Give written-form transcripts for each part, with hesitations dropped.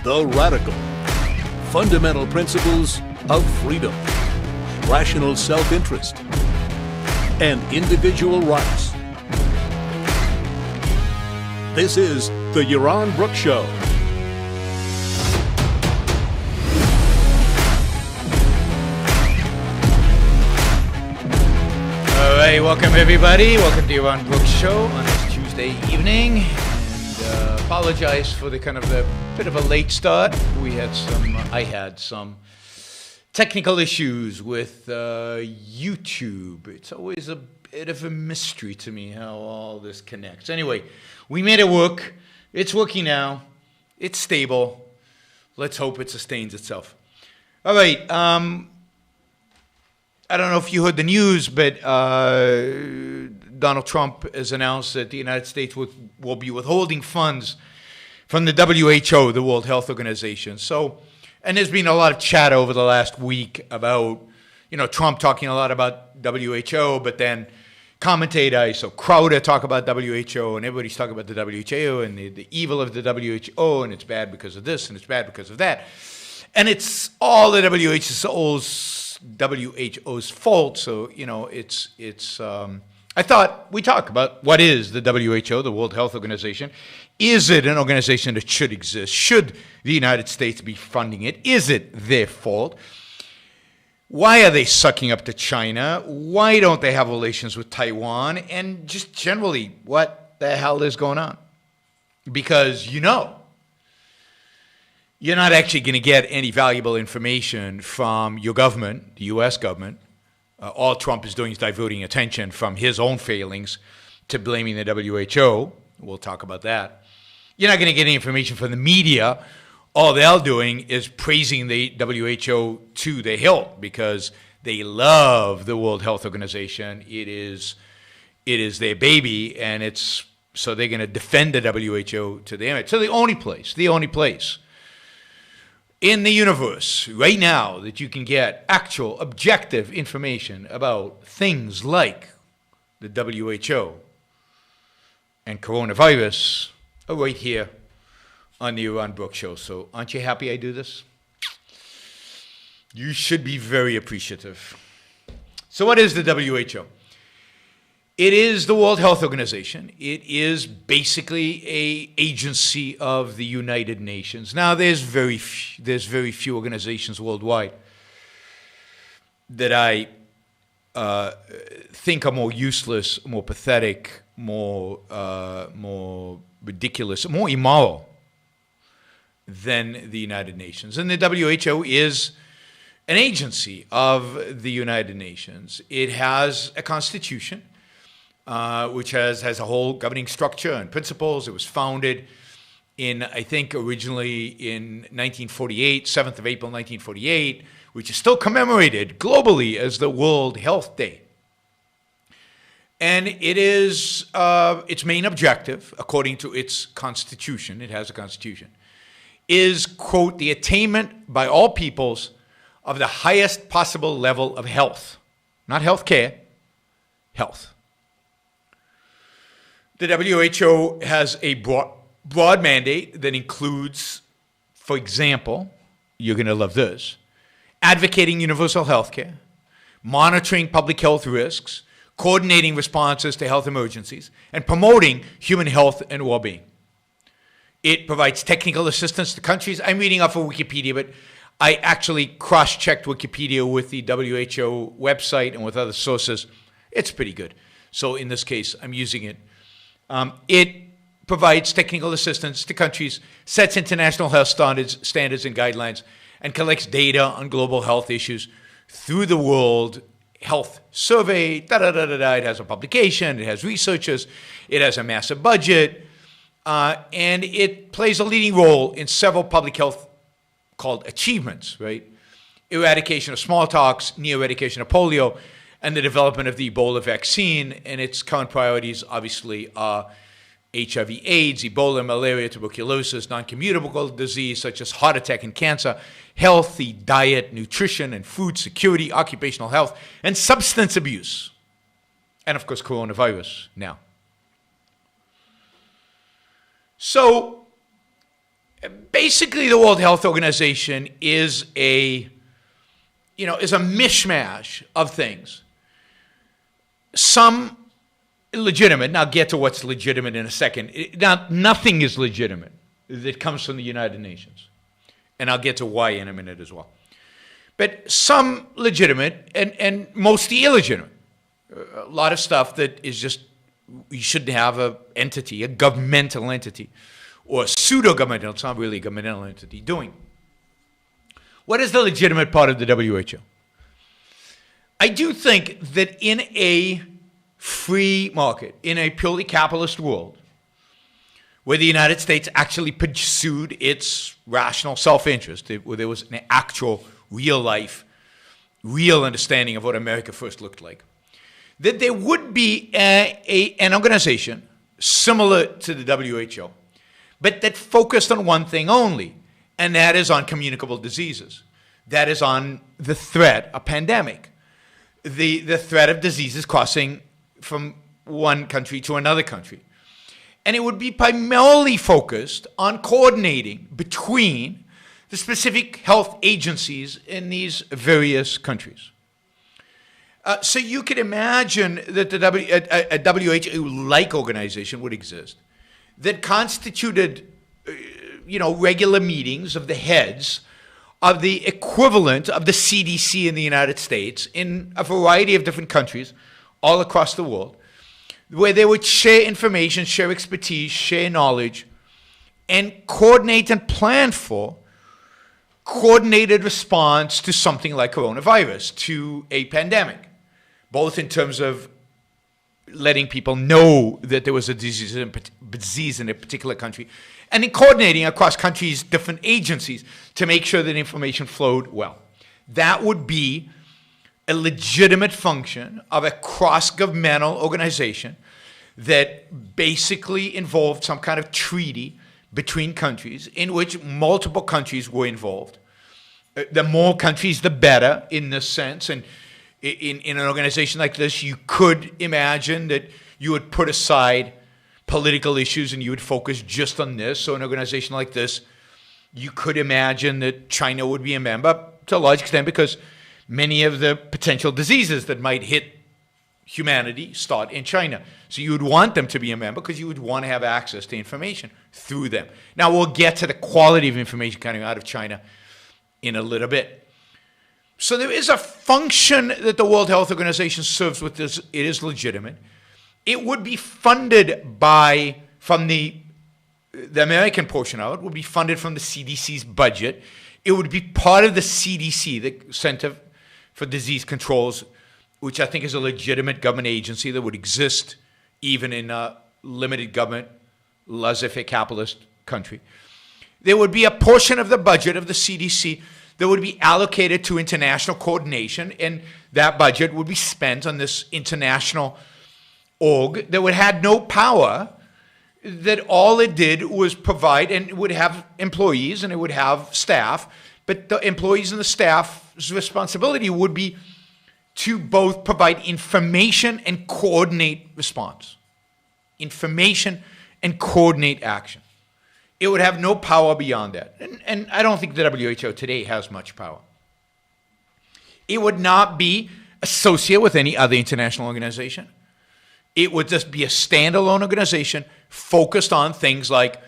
The Radical. Fundamental principles of freedom, rational self-interest, and individual rights. This is the Yaron Brook Show. All right, welcome everybody. Welcome to Yaron Brook Show on this Tuesday evening. And apologize for the bit of a late start. I had some technical issues with YouTube. It's always a bit of a mystery to me how all this connects. Anyway, we made it work. It's working now. It's stable. Let's hope it sustains itself. All right. I don't know if you heard the news, but Donald Trump has announced that the United States will be withholding funds from the WHO, the World Health Organization. And there's been a lot of chat over the last week about, Trump talking a lot about WHO, but then commentators, so Crowder talk about WHO, and everybody's talking about the WHO and the evil of the WHO, and it's bad because of this, and it's bad because of that. And it's all the WHO's fault, so, I thought we talk about what is the WHO, the World Health Organization. Is it an organization that should exist? Should the United States be funding it? Is it their fault? Why are they sucking up to China? Why don't they have relations with Taiwan? And just generally, what the hell is going on? Because you're not actually going to get any valuable information from your government, the U.S. government. All Trump is doing is diverting attention from his own failings to blaming the WHO. We'll talk about that. You're not going to get any information from the media. All they're doing is praising the WHO to the hilt because they love the World Health Organization. It is their baby, and so they're going to defend the WHO to the end. So the only place in the universe right now that you can get actual objective information about things like the WHO and coronavirus are right here on the Yaron Brook Show. So aren't you happy I do this? You should be very appreciative. So what is the WHO? It is the World Health Organization. It is basically an agency of the United Nations. Now, there's very few organizations worldwide that I think are more useless, more pathetic, more ridiculous, more immoral than the United Nations. And the WHO is an agency of the United Nations. It has a constitution, which has a whole governing structure and principles. It was founded originally in 1948, 7th of April, 1948, which is still commemorated globally as the World Health Day. And it is its main objective, according to its constitution, it has a constitution, is, quote, the attainment by all peoples of the highest possible level of health. Not health care, health. The WHO has a broad mandate that includes, for example, you're going to love this, advocating universal health care, monitoring public health risks, coordinating responses to health emergencies, and promoting human health and well-being. It provides technical assistance to countries. I'm reading off of Wikipedia, but I actually cross-checked Wikipedia with the WHO website and with other sources. It's pretty good. So in this case, I'm using it. It provides technical assistance to countries, sets international health standards and guidelines, and collects data on global health issues through the World Health Survey. It has a publication, it has researchers, it has a massive budget, and it plays a leading role in several public health called achievements, right? Eradication of smallpox, near eradication of polio, and the development of the Ebola vaccine. And its current priorities, obviously, are HIV/AIDS, Ebola, malaria, tuberculosis, non-communicable disease such as heart attack and cancer, healthy diet, nutrition and food security, occupational health, and substance abuse. And, of course, coronavirus now. So Basically, the World Health Organization is a mishmash of things. Some legitimate, and I'll get to what's legitimate in a second. Now, nothing is legitimate that comes from the United Nations. And I'll get to why in a minute as well. But some legitimate and mostly illegitimate. A lot of stuff that is just, you shouldn't have an entity, a governmental entity, or a pseudo-governmental, it's not really a governmental entity, doing. What is the legitimate part of the WHO? I do think that in a free market, in a purely capitalist world, where the United States actually pursued its rational self-interest, where there was an actual, real-life, real understanding of what America first looked like, that there would be an organization similar to the WHO, but that focused on one thing only, and that is on communicable diseases. That is on the threat, a pandemic, the threat of diseases crossing from one country to another country. And it would be primarily focused on coordinating between the specific health agencies in these various countries. So you could imagine that a WHO-like organization would exist that constituted, regular meetings of the heads of the equivalent of the CDC in the United States in a variety of different countries all across the world, where they would share information, share expertise, share knowledge, and coordinate and plan for coordinated response to something like coronavirus, to a pandemic, both in terms of letting people know that there was a disease in a particular country, and in coordinating across countries' different agencies to make sure that information flowed well. That would be a legitimate function of a cross-governmental organization that basically involved some kind of treaty between countries in which multiple countries were involved. The more countries, the better in this sense. And in an organization like this, you could imagine that you would put aside political issues and you would focus just on this. So an organization like this, you could imagine that China would be a member to a large extent because many of the potential diseases that might hit humanity start in China. So you would want them to be a member because you would want to have access to information through them. Now we'll get to the quality of information coming out of China in a little bit. So there is a function that the World Health Organization serves with this. It is legitimate. It would be funded from the American portion of it, would be funded from the CDC's budget. It would be part of the CDC, the Center for Disease Controls, which I think is a legitimate government agency that would exist even in a limited government, laissez-faire capitalist country. There would be a portion of the budget of the CDC that would be allocated to international coordination, and that budget would be spent on this international org that would have no power, that all it did was provide, and it would have employees and it would have staff, but the employees and the staff's responsibility would be to both provide information and coordinate response. Information and coordinate action. It would have no power beyond that. And I don't think the WHO today has much power. It would not be associated with any other international organization. It would just be a standalone organization focused on things like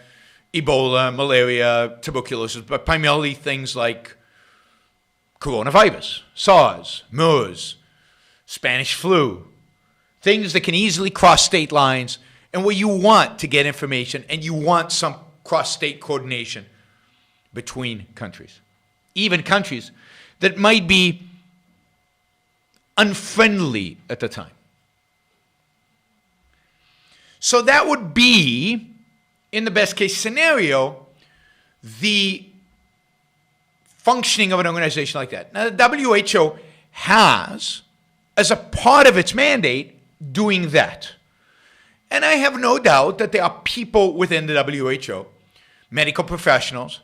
Ebola, malaria, tuberculosis, but primarily things like coronavirus, SARS, MERS, Spanish flu, things that can easily cross state lines and where you want to get information and you want some cross-state coordination between countries, even countries that might be unfriendly at the time. So that would be, in the best case scenario, the functioning of an organization like that. Now, the WHO has, as a part of its mandate, doing that. And I have no doubt that there are people within the WHO, medical professionals,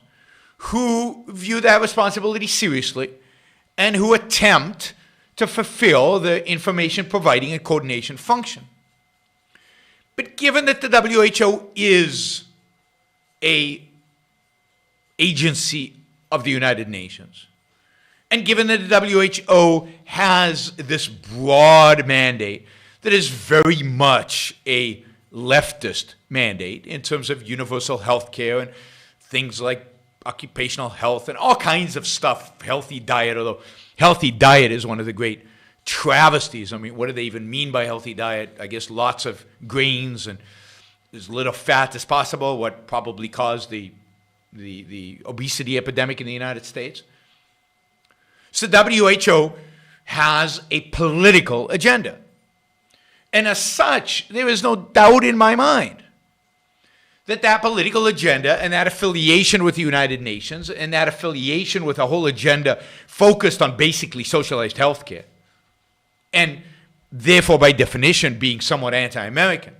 who view that responsibility seriously and who attempt to fulfill the information providing and coordination function. But given that the WHO is a agency of the United Nations. And given that the WHO has this broad mandate that is very much a leftist mandate in terms of universal health care and things like occupational health and all kinds of stuff, healthy diet, although healthy diet is one of the great travesties. I mean, what do they even mean by healthy diet? I guess lots of grains and as little fat as possible, what probably caused the obesity epidemic in the United States. So WHO has a political agenda. And as such, there is no doubt in my mind that that political agenda and that affiliation with the United Nations and that affiliation with a whole agenda focused on basically socialized healthcare, and therefore by definition being somewhat anti-American,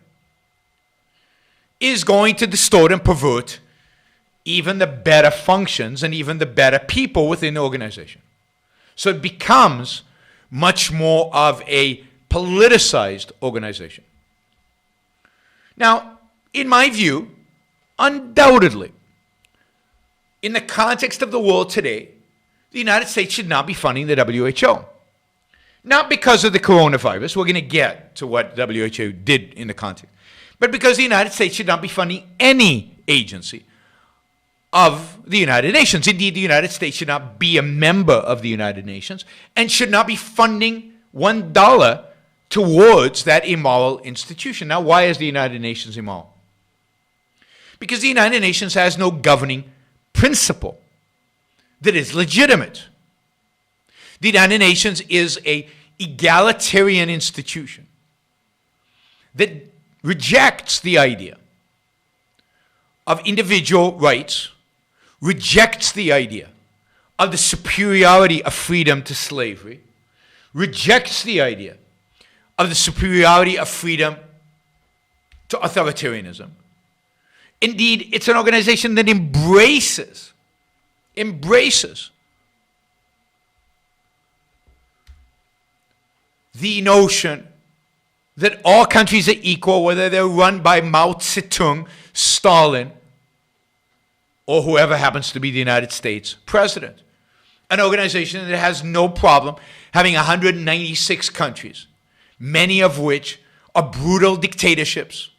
is going to distort and pervert even the better functions and even the better people within the organization. So it becomes much more of a politicized organization. Now, in my view, undoubtedly, in the context of the world today, the United States should not be funding the WHO. Not because of the coronavirus, we're going to get to what WHO did in the context, but because the United States should not be funding any agency of the United Nations. Indeed, the United States should not be a member of the United Nations and should not be funding $1 towards that immoral institution. Now, why is the United Nations immoral? Because the United Nations has no governing principle that is legitimate. The United Nations is an egalitarian institution that rejects the idea of individual rights, rejects the idea of the superiority of freedom to slavery, rejects the idea of the superiority of freedom to authoritarianism. Indeed, it's an organization that embraces the notion that all countries are equal, whether they're run by Mao Zedong, Stalin, or whoever happens to be the United States president. An organization that has no problem having 196 countries, many of which are brutal dictatorships,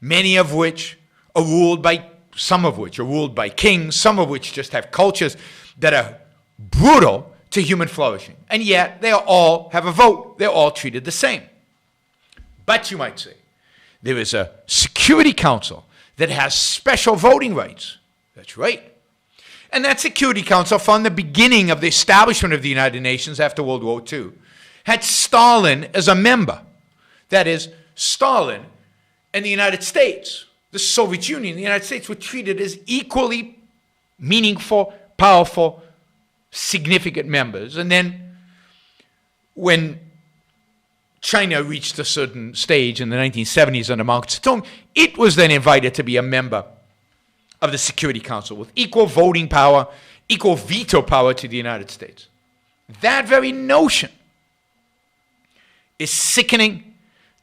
many of which are ruled by, some of which are ruled by kings, some of which just have cultures that are brutal to human flourishing. And yet they all have a vote. They're all treated the same. But you might say, there is a Security Council that has special voting rights. That's right. And that Security Council, from the beginning of the establishment of the United Nations after World War II, had Stalin as a member. That is, Stalin and the United States, the Soviet Union, the United States were treated as equally meaningful, powerful, significant members. And then when China reached a certain stage in the 1970s under Mao Zedong, it was then invited to be a member of the Security Council with equal voting power, equal veto power to the United States. That very notion is sickening,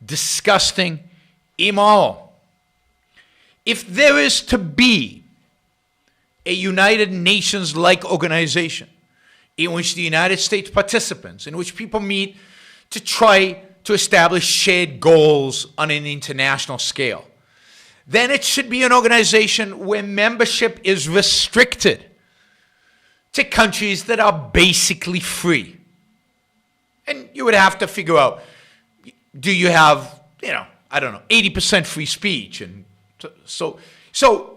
disgusting, immoral. If there is to be a United Nations-like organization in which the United States participants, in which people meet to try to establish shared goals on an international scale, then it should be an organization where membership is restricted to countries that are basically free. And you would have to figure out, do you have, 80% free speech? And so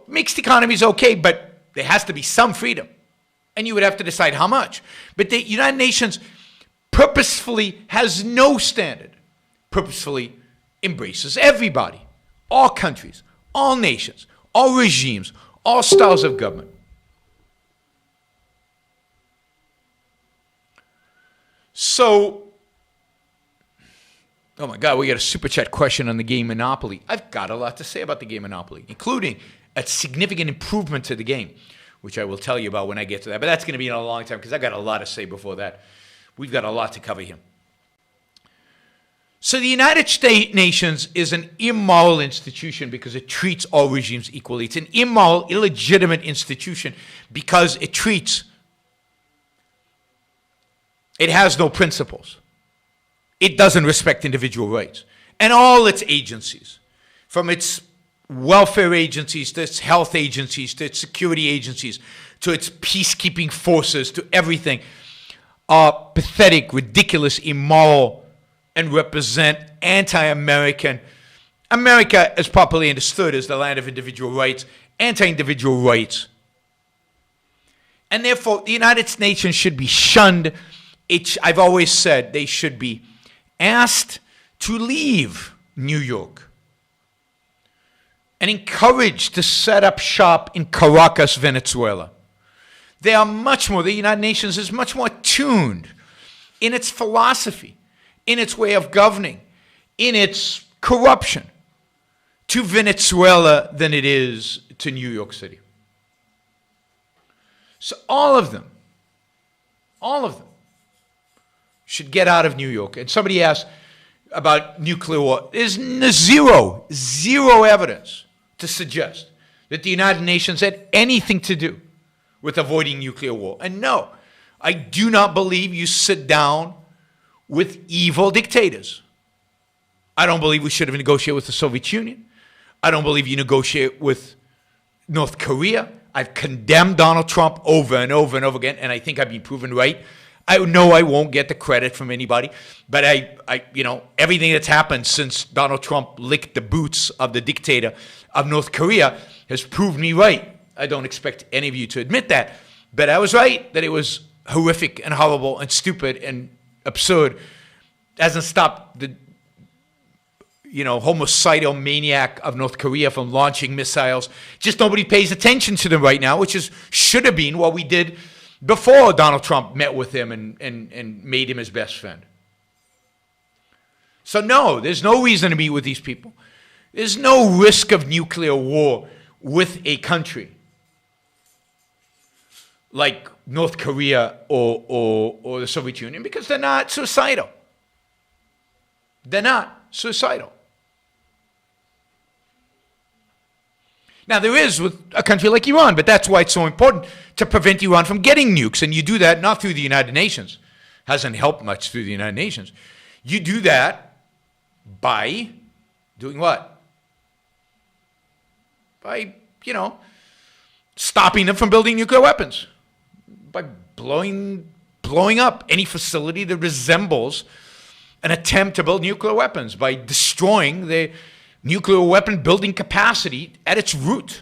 mixed economy is okay, but there has to be some freedom. And you would have to decide how much. But the United Nations purposefully has no standard, purposefully embraces everybody, all countries, all nations, all regimes, all styles of government. So, oh my God, we got a super chat question on the game Monopoly. I've got a lot to say about the game Monopoly, including a significant improvement to the game, which I will tell you about when I get to that. But that's going to be in a long time because I've got a lot to say before that. We've got a lot to cover here. So the United States Nations is an immoral institution because it treats all regimes equally. It's an immoral, illegitimate institution because it has no principles. It doesn't respect individual rights. And all its agencies, from its welfare agencies to its health agencies to its security agencies to its peacekeeping forces to everything, are pathetic, ridiculous, immoral, and represent anti-American. America, as properly understood, is the land of individual rights, anti-individual rights. And therefore, the United Nations should be shunned. I've always said they should be asked to leave New York and encouraged to set up shop in Caracas, Venezuela. The United Nations is much more tuned in its philosophy, in its way of governing, in its corruption to Venezuela than it is to New York City. So all of them should get out of New York. And somebody asked about nuclear war. There's zero evidence to suggest that the United Nations had anything to do with avoiding nuclear war. And no, I do not believe you sit down with evil dictators. I don't believe we should have negotiated with the Soviet Union. I don't believe you negotiate with North Korea. I've condemned Donald Trump over and over and over again, and I think I've been proven right. I know I won't get the credit from anybody, but everything that's happened since Donald Trump licked the boots of the dictator of North Korea has proved me right. I don't expect any of you to admit that, but I was right that it was horrific and horrible and stupid and absurd. It hasn't stopped the homicidal maniac of North Korea from launching missiles. Just nobody pays attention to them right now, which should have been what we did before Donald Trump met with him and made him his best friend. So no, there's no reason to meet with these people. There's no risk of nuclear war with a country like North Korea or the Soviet Union because they're not suicidal. They're not suicidal. Now, there is with a country like Iran, but that's why it's so important to prevent Iran from getting nukes. And you do that not through the United Nations. Hasn't helped much through the United Nations. You do that by doing what? By, stopping them from building nuclear weapons. By blowing up any facility that resembles an attempt to build nuclear weapons. By destroying the nuclear weapon building capacity at its root.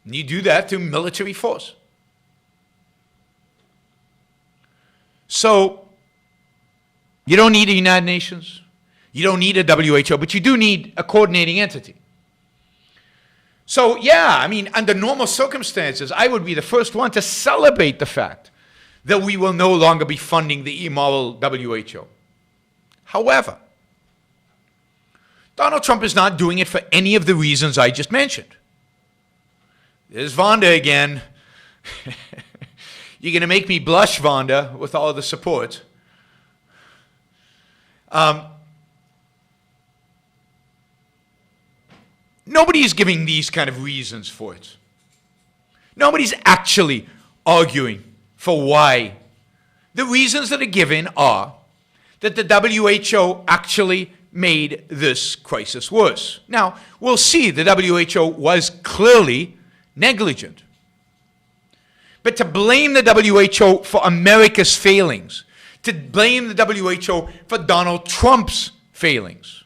And you do that through military force. So, you don't need the United Nations. You don't need a WHO, but you do need a coordinating entity. So, yeah, under normal circumstances, I would be the first one to celebrate the fact that we will no longer be funding the immoral WHO. However, Donald Trump is not doing it for any of the reasons I just mentioned. There's Vonda again. You're going to make me blush, Vonda, with all the support. Nobody's giving these kind of reasons for it. Nobody's actually arguing for why. The reasons that are given are that the WHO actually made this crisis worse. Now, we'll see the WHO was clearly negligent. But to blame the WHO for America's failings, to blame the WHO for Donald Trump's failings,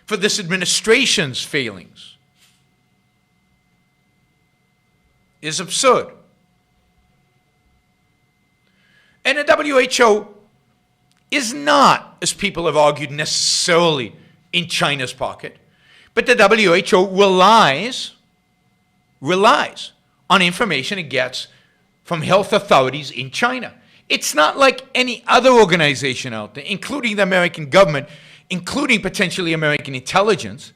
for this administration's failings, is absurd. And the WHO is not, as people have argued, necessarily in China's pocket, but the WHO relies on information it gets from health authorities in China. It's not like any other organization out there, including the American government, including potentially American intelligence,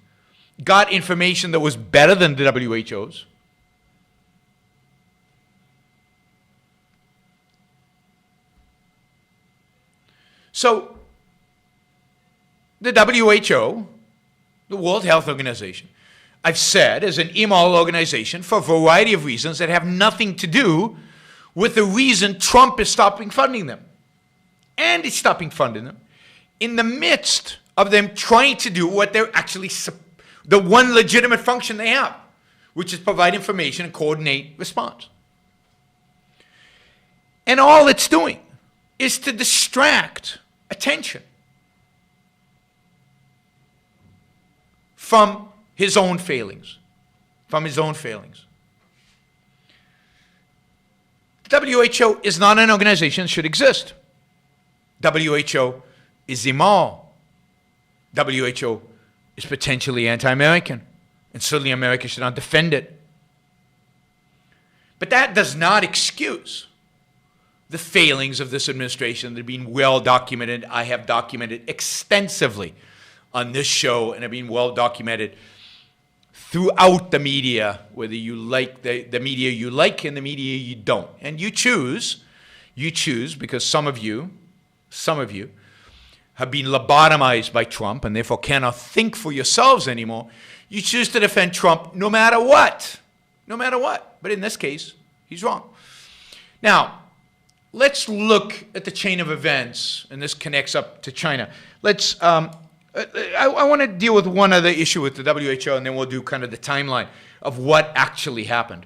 got information that was better than the WHO's. So the WHO, the World Health Organization, I've said, is an immoral organization for a variety of reasons that have nothing to do with the reason Trump is stopping funding them. And he's stopping funding them in the midst of them trying to do what they're actually, the one legitimate function they have, which is provide information and coordinate response. And all it's doing is to distract attention from his own failings, The WHO is not an organization that should exist. WHO is immoral. WHO is potentially anti-American, and certainly America should not defend it. But that does not excuse the failings of this administration that have been well documented. I have documented extensively on this show and have been well documented throughout the media, whether you like the media you like and the media you don't. And you choose because some of you have been lobotomized by Trump and therefore cannot think for yourselves anymore. You choose to defend Trump no matter what. But in this case, he's wrong. Now, let's look at the chain of events, and this connects up to China. I want to deal with one other issue with the WHO, and then we'll do kind of the timeline of what actually happened.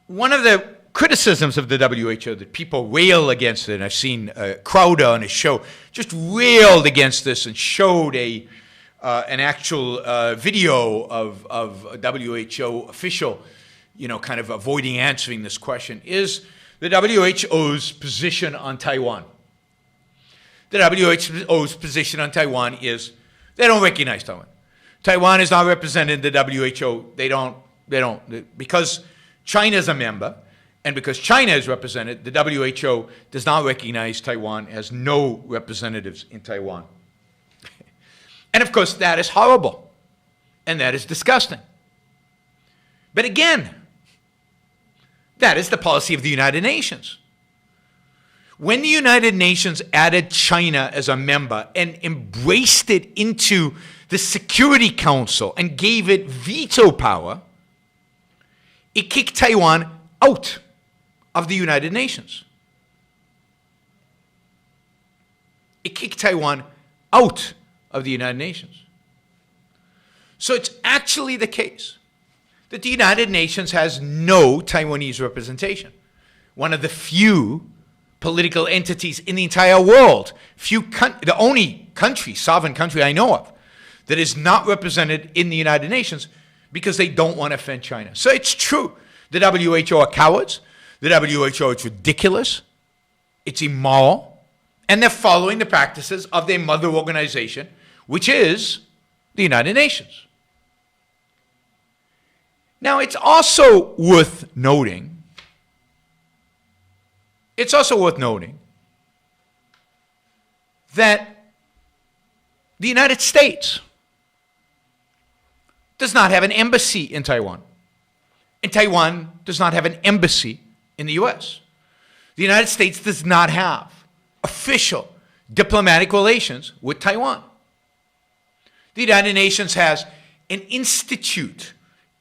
One of the criticisms of the WHO that people rail against it, and I've seen Crowder on his show just railed against this and showed an actual video of a WHO official, kind of avoiding answering this question, is the WHO's position on Taiwan. The WHO's position on Taiwan is they don't recognize Taiwan. Taiwan is not represented in the WHO. They don't, because China is a member, and because China is represented, the WHO does not recognize Taiwan, has no representatives in Taiwan. And of course, that is horrible, and that is disgusting. But again, that is the policy of the United Nations. When the United Nations added China as a member and embraced it into the Security Council and gave it veto power, it kicked Taiwan out of the United Nations. It kicked Taiwan out of the United Nations. So it's actually the case that the United Nations has no Taiwanese representation. One of the few political entities in the entire world, the only country, sovereign country I know of, that is not represented in the United Nations because they don't want to offend China. So it's true. The WHO are cowards. The WHO is ridiculous. It's immoral. And they're following the practices of their mother organization, which is the United Nations. Now, it's also worth noting that the United States does not have an embassy in Taiwan. And Taiwan does not have an embassy in the U.S. The United States does not have official diplomatic relations with Taiwan. The United Nations has an institute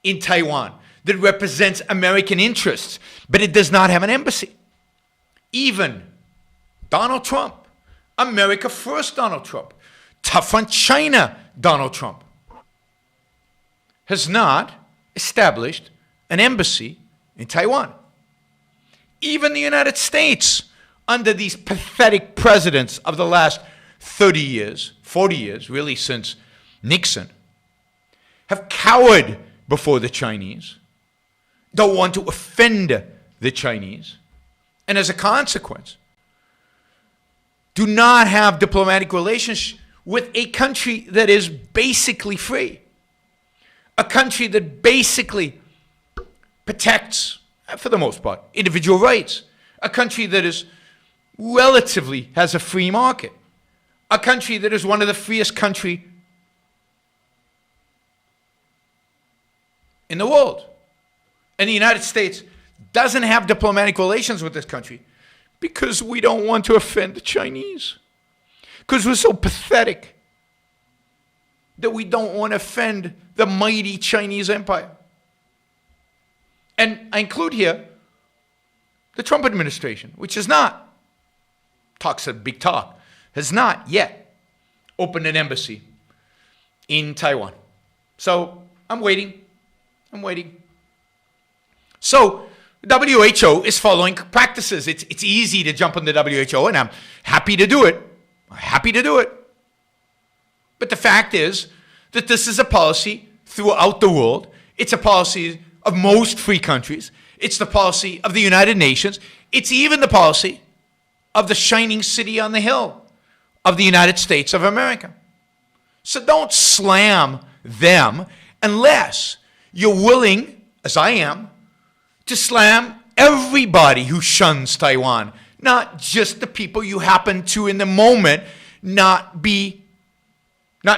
in Taiwan that represents American interests, but it does not have an embassy. Even Donald Trump, America First Donald Trump, tough on China Donald Trump, has not established an embassy in Taiwan. Even the United States, under these pathetic presidents of the last 30 years, 40 years, really since Nixon, have cowered before the Chinese, don't want to offend the Chinese, and as a consequence, do not have diplomatic relations with a country that is basically free, a country that basically protects, for the most part, individual rights, a country that is relatively has a free market, a country that is one of the freest countries in the world. And the United States doesn't have diplomatic relations with this country Because we don't want to offend the Chinese. Because we're so pathetic that we don't want to offend the mighty Chinese empire. And I include here the Trump administration, which has not, talks a big talk, has not yet opened an embassy in Taiwan. So I'm waiting. So the WHO is following practices. It's easy to jump on the WHO, and I'm happy to do it. But the fact is that this is a policy throughout the world. It's a policy of most free countries. It's the policy of the United Nations. It's even the policy of the shining city on the hill of the United States of America. So don't slam them unless you're willing, as I am, to slam everybody who shuns Taiwan, not just the people you happen to in the moment not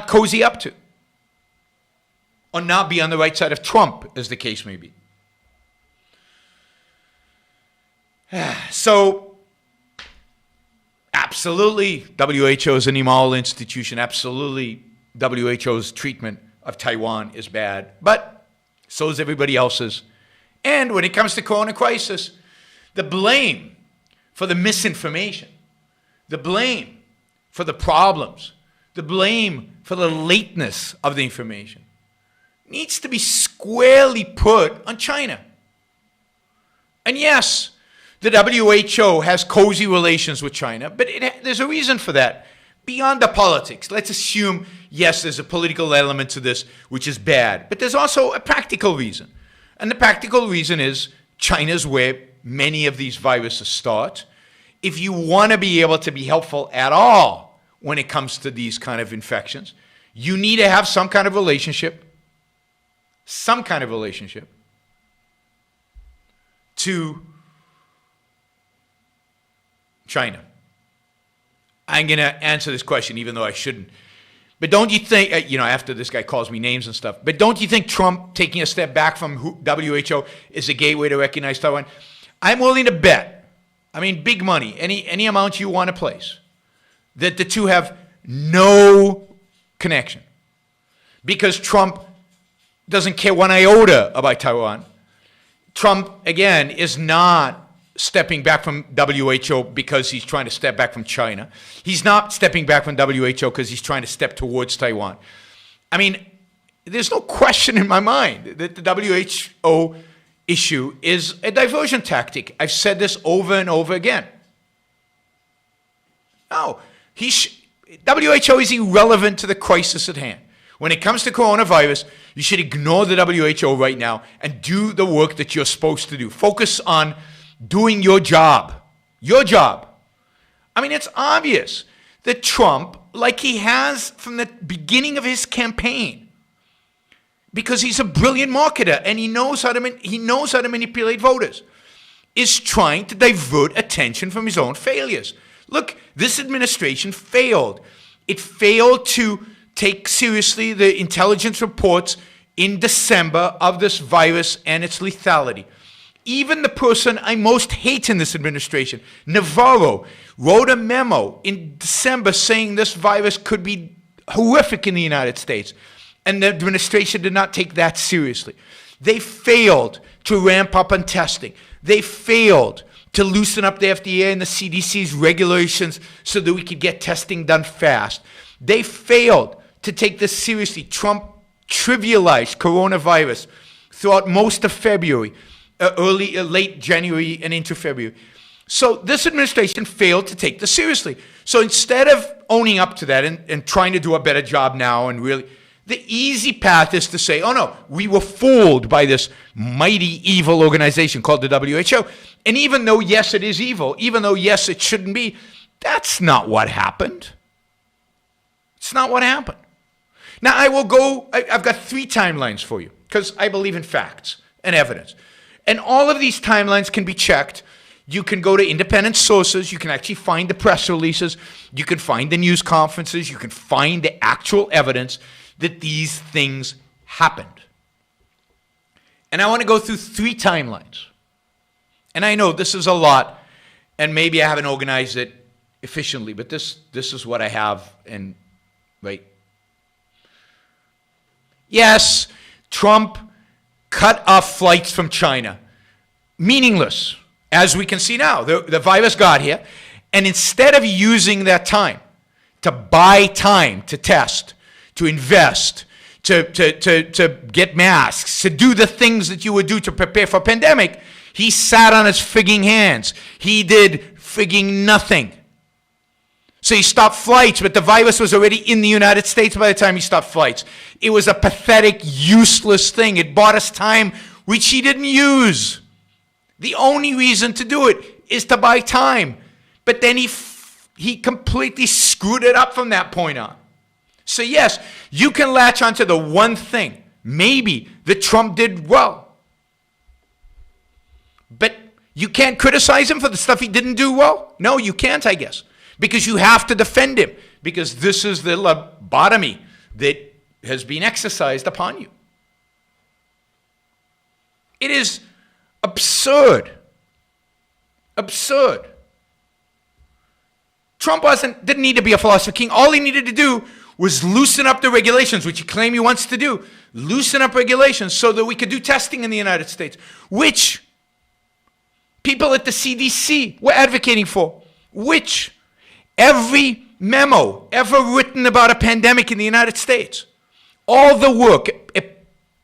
cozy up to, or not be on the right side of Trump, as the case may be. So, absolutely, WHO is an immoral institution. Absolutely, WHO's treatment of Taiwan is bad, but so is everybody else's. And when it comes to corona crisis, the blame for the misinformation, the blame for the problems, the blame for the lateness of the information needs to be squarely put on China. And yes, the WHO has cozy relations with China, but there's a reason for that. Beyond the politics, let's assume, yes, there's a political element to this, which is bad, but there's also a practical reason. And the practical reason is China's where many of these viruses start. If you want to be able to be helpful at all when it comes to these kind of infections, you need to have some kind of relationship to China. I'm going to answer this question even though I shouldn't. But don't you think, after this guy calls me names and stuff, but don't you think Trump taking a step back from WHO is a gateway to recognize Taiwan? I'm willing to bet, big money, any amount you want to place, that the two have no connection. Because Trump doesn't care one iota about Taiwan. Trump, again, is not stepping back from WHO because he's trying to step back from China. He's not stepping back from WHO because he's trying to step towards Taiwan. There's no question in my mind that the WHO issue is a diversion tactic. I've said this over and over again. No, WHO is irrelevant to the crisis at hand. When it comes to coronavirus, you should ignore the WHO right now and do the work that you're supposed to do. Focus on doing your job. Your job. It's obvious that Trump, like he has from the beginning of his campaign, because he's a brilliant marketer and he knows how to manipulate voters, is trying to divert attention from his own failures. Look, this administration failed. It failed to take seriously the intelligence reports in December of this virus and its lethality. Even the person I most hate in this administration, Navarro, wrote a memo in December saying this virus could be horrific in the United States. And the administration did not take that seriously. They failed to ramp up on testing. They failed to loosen up the FDA and the CDC's regulations so that we could get testing done fast. They failed to take this seriously. Trump trivialized coronavirus throughout most of February. Late January and into February. So this administration failed to take this seriously. So instead of owning up to that and trying to do a better job now and really, the easy path is to say, oh no, we were fooled by this mighty evil organization called the WHO. And even though, yes, it is evil, even though, yes, it shouldn't be, that's not what happened. It's not what happened. Now I've got 3 timelines for you because I believe in facts and evidence. And all of these timelines can be checked. You can go to independent sources. You can actually find the press releases. You can find the news conferences. You can find the actual evidence that these things happened. And I want to go through 3 timelines. And I know this is a lot. And maybe I haven't organized it efficiently, but this is what I have. And right. Yes, Trump cut off flights from China. Meaningless, as we can see now. The virus got here, and instead of using that time to buy time to test, to invest, to get masks, to do the things that you would do to prepare for a pandemic, he sat on his frigging hands. He did frigging nothing. So he stopped flights, but the virus was already in the United States by the time he stopped flights. It was a pathetic, useless thing. It bought us time, which he didn't use. The only reason to do it is to buy time. But then he completely screwed it up from that point on. So yes, you can latch onto the one thing, maybe, that Trump did well. But you can't criticize him for the stuff he didn't do well? No, you can't, I guess. Because you have to defend him. Because this is the lobotomy that has been exercised upon you. It is absurd. Absurd. Trump didn't need to be a philosopher king. All he needed to do was loosen up the regulations, which he claimed he wants to do. Loosen up regulations so that we could do testing in the United States, which people at the CDC were advocating for, which every memo ever written about a pandemic in the United States, all the work,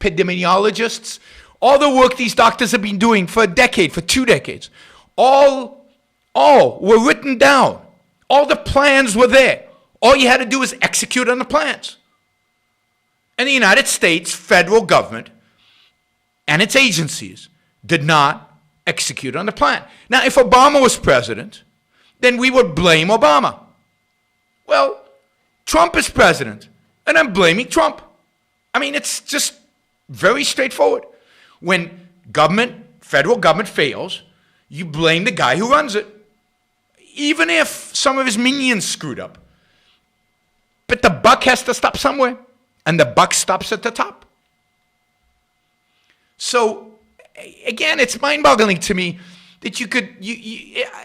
epidemiologists, all the work these doctors have been doing for a decade, for 2 decades, all were written down. All the plans were there. All you had to do was execute on the plans. And the United States federal government and its agencies did not execute on the plan. Now, if Obama was president, then we would blame Obama. Well, Trump is president, and I'm blaming Trump. I mean, it's just very straightforward. When federal government fails, you blame the guy who runs it, even if some of his minions screwed up. But the buck has to stop somewhere, and the buck stops at the top. So, again, it's mind-boggling to me that you could,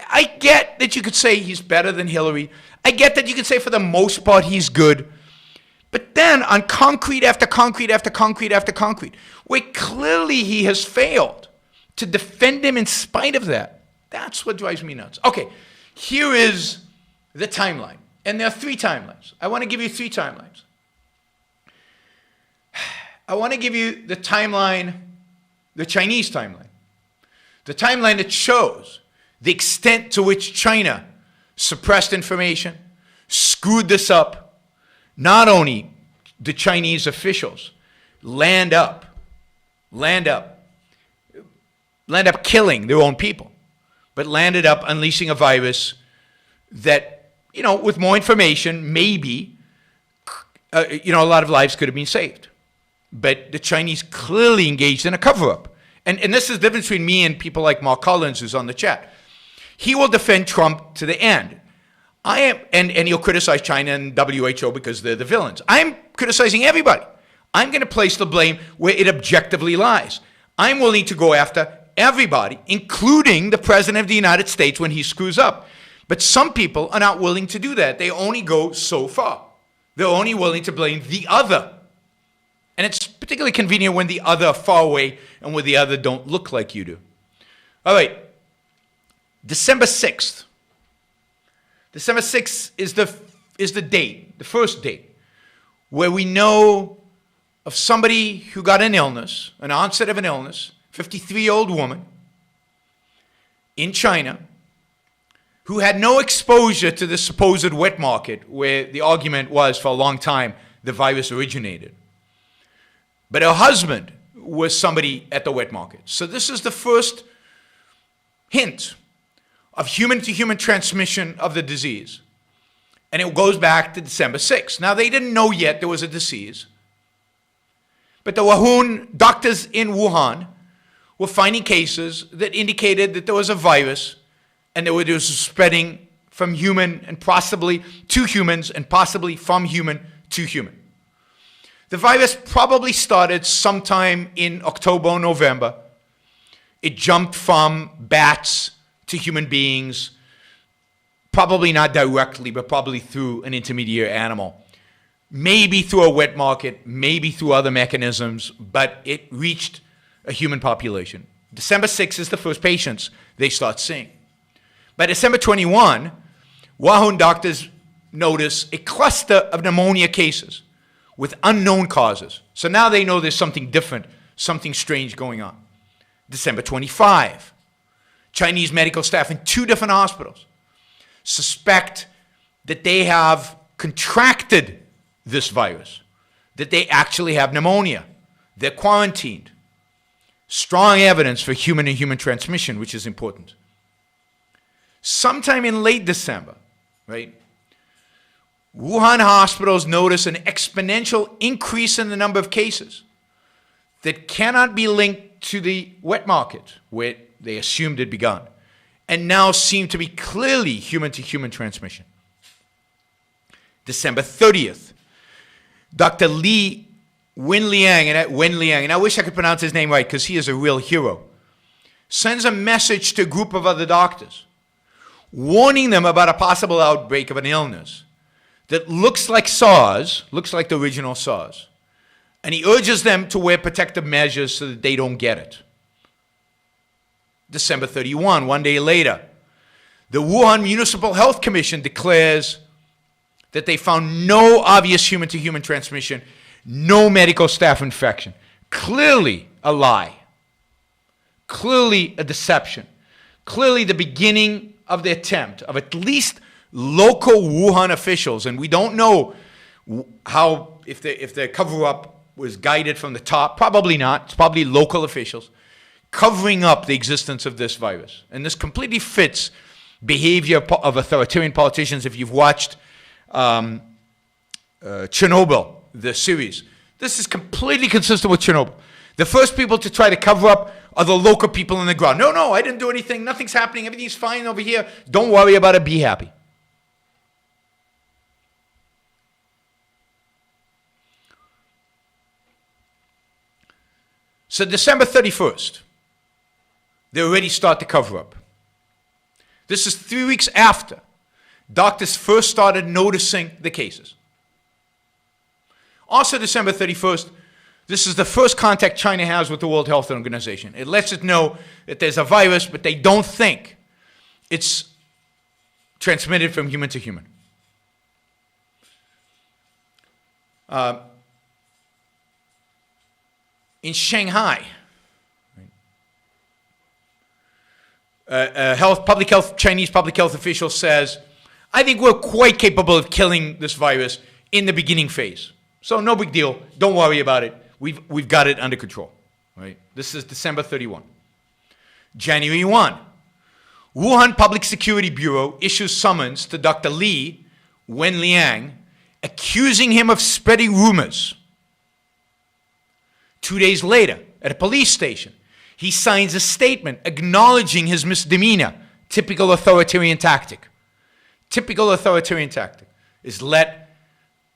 I get that you could say he's better than Hillary. I get that you could say for the most part he's good. But then on concrete after concrete after concrete after concrete, where clearly he has failed to defend him in spite of that, that's what drives me nuts. Okay, here is the timeline. And there are 3 timelines. I want to give you 3 timelines. I want to give you the timeline, the Chinese timeline. The timeline that shows the extent to which China suppressed information, screwed this up. Not only the Chinese officials land up killing their own people, but landed up unleashing a virus that, with more information, maybe, a lot of lives could have been saved. But the Chinese clearly engaged in a cover-up. And this is the difference between me and people like Mark Collins, who's on the chat. He will defend Trump to the end. And he'll criticize China and WHO because they're the villains. I'm criticizing everybody. I'm going to place the blame where it objectively lies. I'm willing to go after everybody, including the President of the United States when he screws up. But some people are not willing to do that. They only go so far. They're only willing to blame the other. And it's particularly convenient when the other are far away and when the other don't look like you do. All right. December 6th. December 6th is the date, the first date, where we know of somebody who got an illness, an onset of an illness, 53-year-old woman in China, who had no exposure to the supposed wet market, where the argument was for a long time the virus originated. But her husband was somebody at the wet market. So this is the first hint of human-to-human transmission of the disease. And it goes back to December 6th. Now, they didn't know yet there was a disease. But the Wuhan doctors in Wuhan were finding cases that indicated that there was a virus and that it was spreading from human and possibly to humans and possibly from human to human. The virus probably started sometime in October or November. It jumped from bats to human beings, probably not directly, but probably through an intermediary animal. Maybe through a wet market, maybe through other mechanisms, but it reached a human population. December 6th is the first patients they start seeing. By December 21, Wuhan doctors notice a cluster of pneumonia cases with unknown causes. So now they know there's something different, something strange going on. December 25, Chinese medical staff in 2 different hospitals suspect that they have contracted this virus, that they actually have pneumonia. They're quarantined. Strong evidence for human-to-human transmission, which is important. Sometime in late December, right, Wuhan hospitals notice an exponential increase in the number of cases that cannot be linked to the wet market, where they assumed it begun, and now seem to be clearly human-to-human transmission. December 30th, Dr. Wen Liang, and I wish I could pronounce his name right because he is a real hero, sends a message to a group of other doctors, warning them about a possible outbreak of an illness that looks like SARS, looks like the original SARS. And he urges them to wear protective measures so that they don't get it. December 31, one day later, the Wuhan Municipal Health Commission declares that they found no obvious human-to-human transmission, no medical staff infection. Clearly a lie. Clearly a deception. Clearly the beginning of the attempt of at least local Wuhan officials, and we don't know how, if the cover-up was guided from the top. Probably not. It's probably local officials covering up the existence of this virus. And this completely fits behavior of authoritarian politicians. If you've watched Chernobyl, the series, this is completely consistent with Chernobyl. The first people to try to cover up are the local people on the ground. No, I didn't do anything. Nothing's happening. Everything's fine over here. Don't worry about it. Be happy. So December 31st, they already start the cover-up. This is 3 weeks after doctors first started noticing the cases. Also December 31st, this is the first contact China has with the World Health Organization. It lets it know that there's a virus, but they don't think it's transmitted from human to human. In Shanghai, Chinese public health official says, I think we're quite capable of killing this virus in the beginning phase. So no big deal. Don't worry about it. We've got it under control. Right? This is December 31. January 1. Wuhan Public Security Bureau issues summons to Dr. Wen Liang, accusing him of spreading rumors. 2 days later, at a police station, he signs a statement acknowledging his misdemeanor. Typical authoritarian tactic. Typical authoritarian tactic is let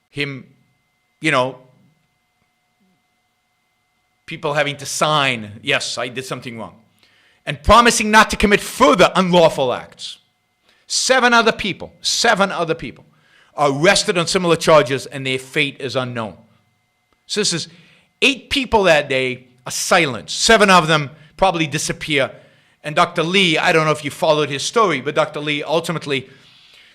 him, people having to sign, yes, I did something wrong, and promising not to commit further unlawful acts. 7 other people are arrested on similar charges, and their fate is unknown. So this is 8 people that day are silenced. 7 of them probably disappear. And Dr. Li, I don't know if you followed his story, but Dr. Li ultimately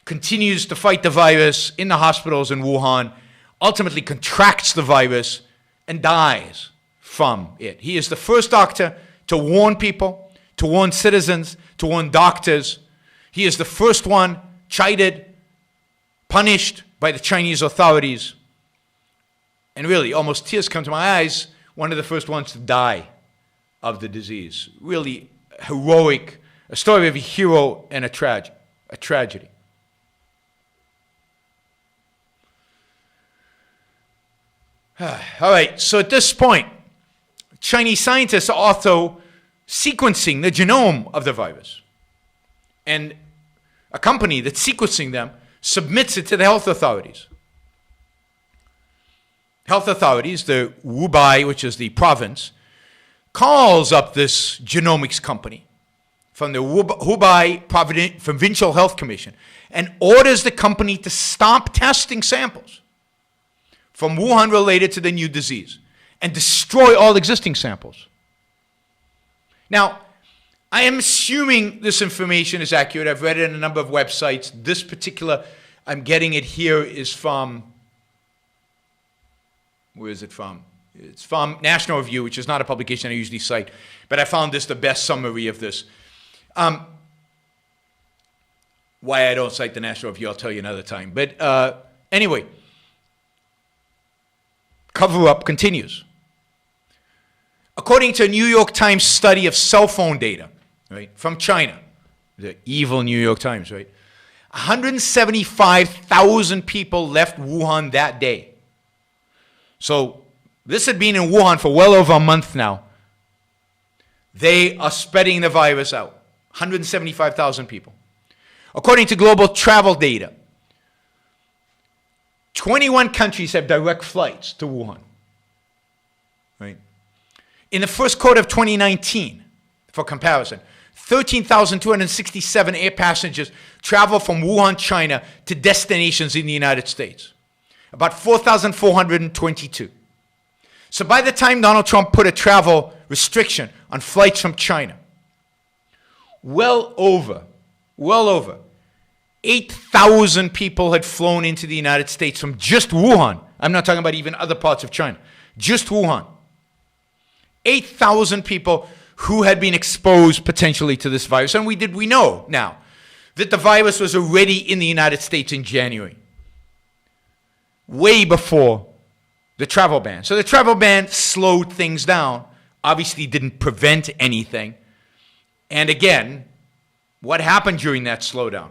continues to fight the virus in the hospitals in Wuhan, ultimately contracts the virus, and dies from it. He is the first doctor to warn people, to warn citizens, to warn doctors. He is the first one chided, punished by the Chinese authorities. And really, almost tears come to my eyes, one of the first ones to die of the disease. Really heroic, a story of a hero and a tragedy. All right, so at this point, Chinese scientists are also sequencing the genome of the virus. And a company that's sequencing them submits it to the health authorities. Health authorities, the Hubei, which is the province, calls up this genomics company from the Hubei Provincial Health Commission and orders the company to stop testing samples from Wuhan related to the new disease and destroy all existing samples. Now, I am assuming this information is accurate. I've read it in a number of websites. This particular, I'm getting it here, is from, where is it from? It's from National Review, which is not a publication I usually cite, but I found this the best summary of this. Why I don't cite the National Review, I'll tell you another time. But anyway, cover-up continues. According to a New York Times study of cell phone data, right, from China, the evil New York Times, right, 175,000 people left Wuhan that day. So this had been in Wuhan for well over a month now. They are spreading the virus out. 175,000 people. According to global travel data, 21 countries have direct flights to Wuhan. Right? In the first quarter of 2019, for comparison, 13,267 air passengers traveled from Wuhan, China to destinations in the United States. About 4,422. So by the time Donald Trump put a travel restriction on flights from China, well over 8,000 people had flown into the United States from just Wuhan. I'm not talking about even other parts of China. Just Wuhan. 8,000 people who had been exposed potentially to this virus. And we know now that the virus was already in the United States in January, way before the travel ban. So the travel ban slowed things down, obviously didn't prevent anything. And again, what happened during that slowdown?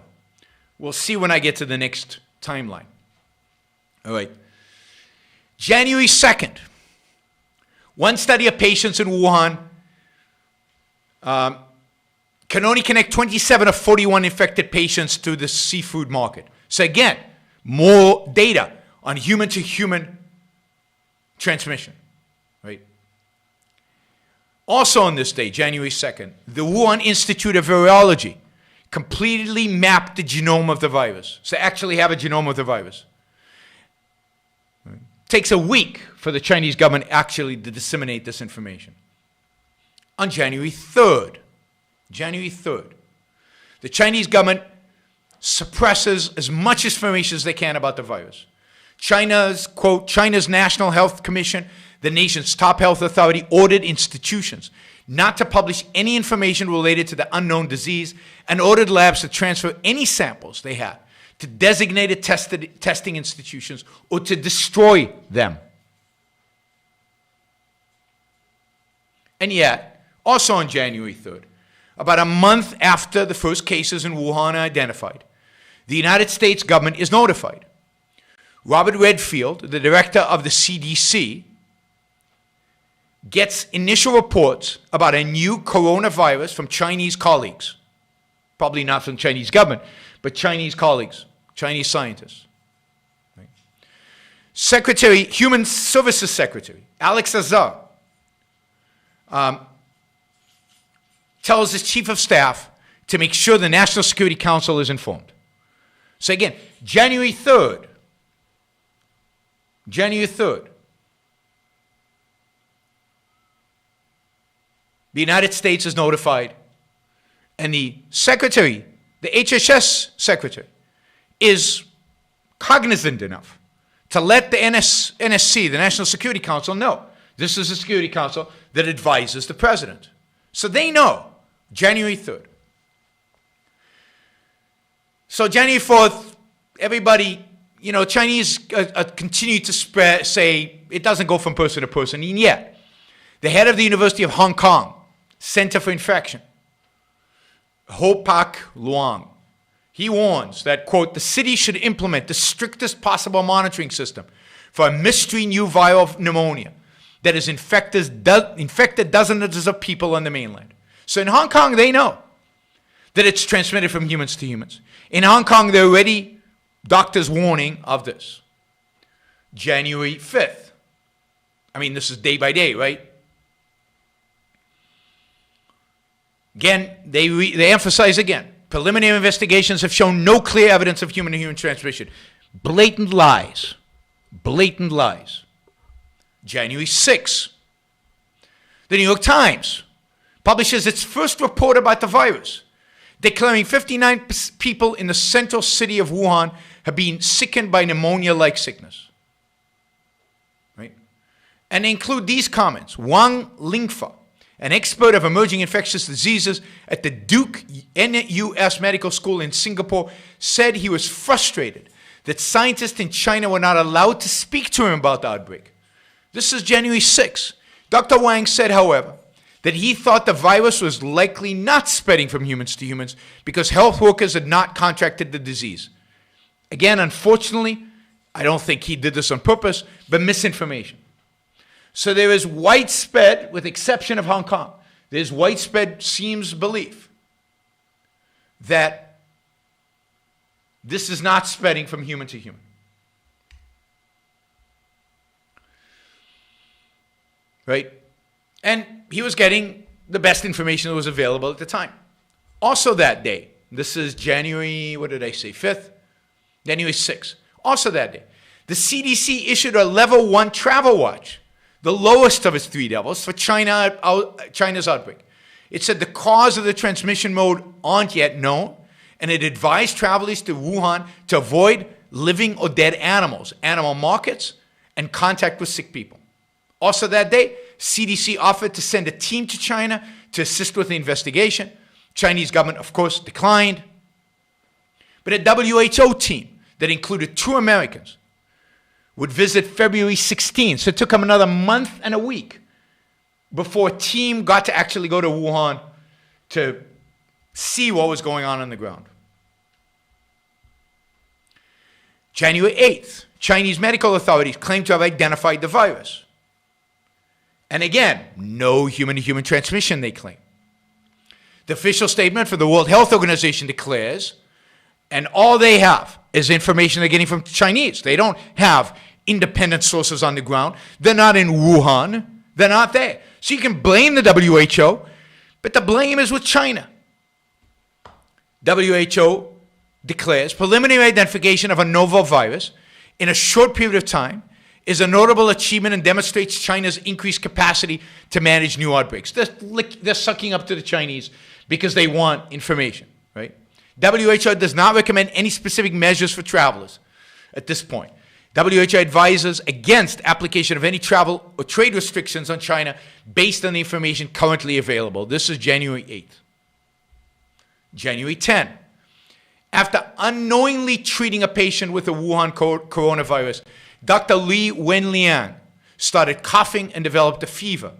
We'll see when I get to the next timeline. All right. January 2nd, one study of patients in Wuhan can only connect 27 of 41 infected patients to the seafood market. So again, more data on human-to-human transmission, right? Also on this day, January 2nd, the Wuhan Institute of Virology completely mapped the genome of the virus. So actually have a genome of the virus. Right? Takes a week for the Chinese government actually to disseminate this information. On January 3rd, the Chinese government suppresses as much information as they can about the virus. China's National Health Commission, the nation's top health authority, ordered institutions not to publish any information related to the unknown disease and ordered labs to transfer any samples they had to designated testing institutions or to destroy them. And yet, also on January 3rd, about a month after the first cases in Wuhan are identified, the United States government is notified. Robert Redfield, the director of the CDC, gets initial reports about a new coronavirus from Chinese colleagues. Probably not from the Chinese government, but Chinese colleagues, Chinese scientists. Right? Human Services Secretary Alex Azar tells his chief of staff to make sure the National Security Council is informed. So again, January 3rd, the United States is notified, and the secretary, the HHS secretary, is cognizant enough to let the NSC, the National Security Council, know. This is the Security Council that advises the president. So they know, January 3rd. So January 4th, everybody, Chinese continue to say it doesn't go from person to person. And yet, the head of the University of Hong Kong Center for Infection, Ho Pak Luang, he warns that, quote, the city should implement the strictest possible monitoring system for a mystery new viral pneumonia that has infected dozens of people on the mainland. So in Hong Kong, they know that it's transmitted from humans to humans. In Hong Kong, there are already doctors warning of this. January 5th. I mean, this is day by day, right? Again, they emphasize again, preliminary investigations have shown no clear evidence of human-to-human transmission. Blatant lies. Blatant lies. January 6. The New York Times publishes its first report about the virus, declaring 59 people in the central city of Wuhan have been sickened by pneumonia-like sickness. Right? And they include these comments. Wang Lingfa, an expert of emerging infectious diseases at the Duke NUS Medical School in Singapore, said he was frustrated that scientists in China were not allowed to speak to him about the outbreak. This is January 6. Dr. Wang said, however, that he thought the virus was likely not spreading from humans to humans because health workers had not contracted the disease. Again, unfortunately, I don't think he did this on purpose, but misinformation. So there is widespread, with exception of Hong Kong, there's widespread seems belief that this is not spreading from human to human. Right? And he was getting the best information that was available at the time. Also that day, this is January, 5th? January 6th. Also that day, the CDC issued a level 1 travel watch, the lowest of its 3 levels for China's outbreak. It said the cause of the transmission mode aren't yet known, and it advised travelers to Wuhan to avoid living or dead animals, animal markets, and contact with sick people. Also that day, CDC offered to send a team to China to assist with the investigation. Chinese government, of course, declined. But a WHO team that included 2 Americans would visit February 16th. So it took them another month and a week before a team got to actually go to Wuhan to see what was going on the ground. January 8th, Chinese medical authorities claimed to have identified the virus. And again, no human-to-human transmission, they claim. The official statement for the World Health Organization declares, and all they have is information they're getting from Chinese. They don't have independent sources on the ground. They're not in Wuhan. They're not there. So you can blame the WHO, but the blame is with China. WHO declares preliminary identification of a novel virus in a short period of time is a notable achievement and demonstrates China's increased capacity to manage new outbreaks. They're sucking up to the Chinese because they want information, right? WHO does not recommend any specific measures for travelers at this point. WHO advises against application of any travel or trade restrictions on China based on the information currently available. This is January 8th. January 10th. After unknowingly treating a patient with the Wuhan coronavirus, Dr. Li Wenliang started coughing and developed a fever.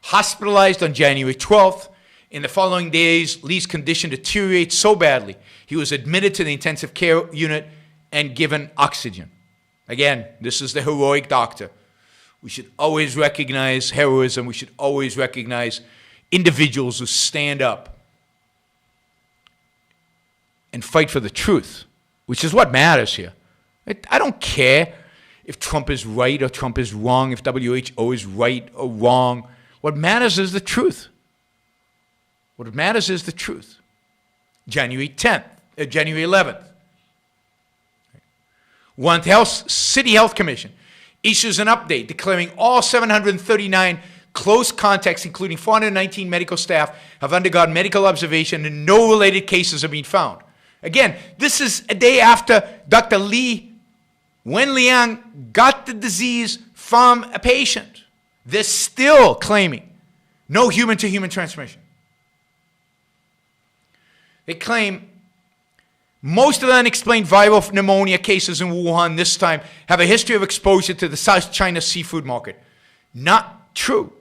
Hospitalized on January 12th. In the following days, Li's condition deteriorated so badly, he was admitted to the intensive care unit and given oxygen. Again, this is the heroic doctor. We should always recognize heroism. We should always recognize individuals who stand up and fight for the truth, which is what matters here. I don't care if Trump is right or Trump is wrong, if WHO is right or wrong. What matters is the truth. What matters is the truth. January 11th. Wuhan City Health Commission issues an update declaring all 739 close contacts, including 419 medical staff, have undergone medical observation and no related cases have been found. Again, this is a day after Dr. Li Wenliang got the disease from a patient. They're still claiming no human-to-human transmission. They claim most of the unexplained viral pneumonia cases in Wuhan this time have a history of exposure to the South China seafood market. Not true.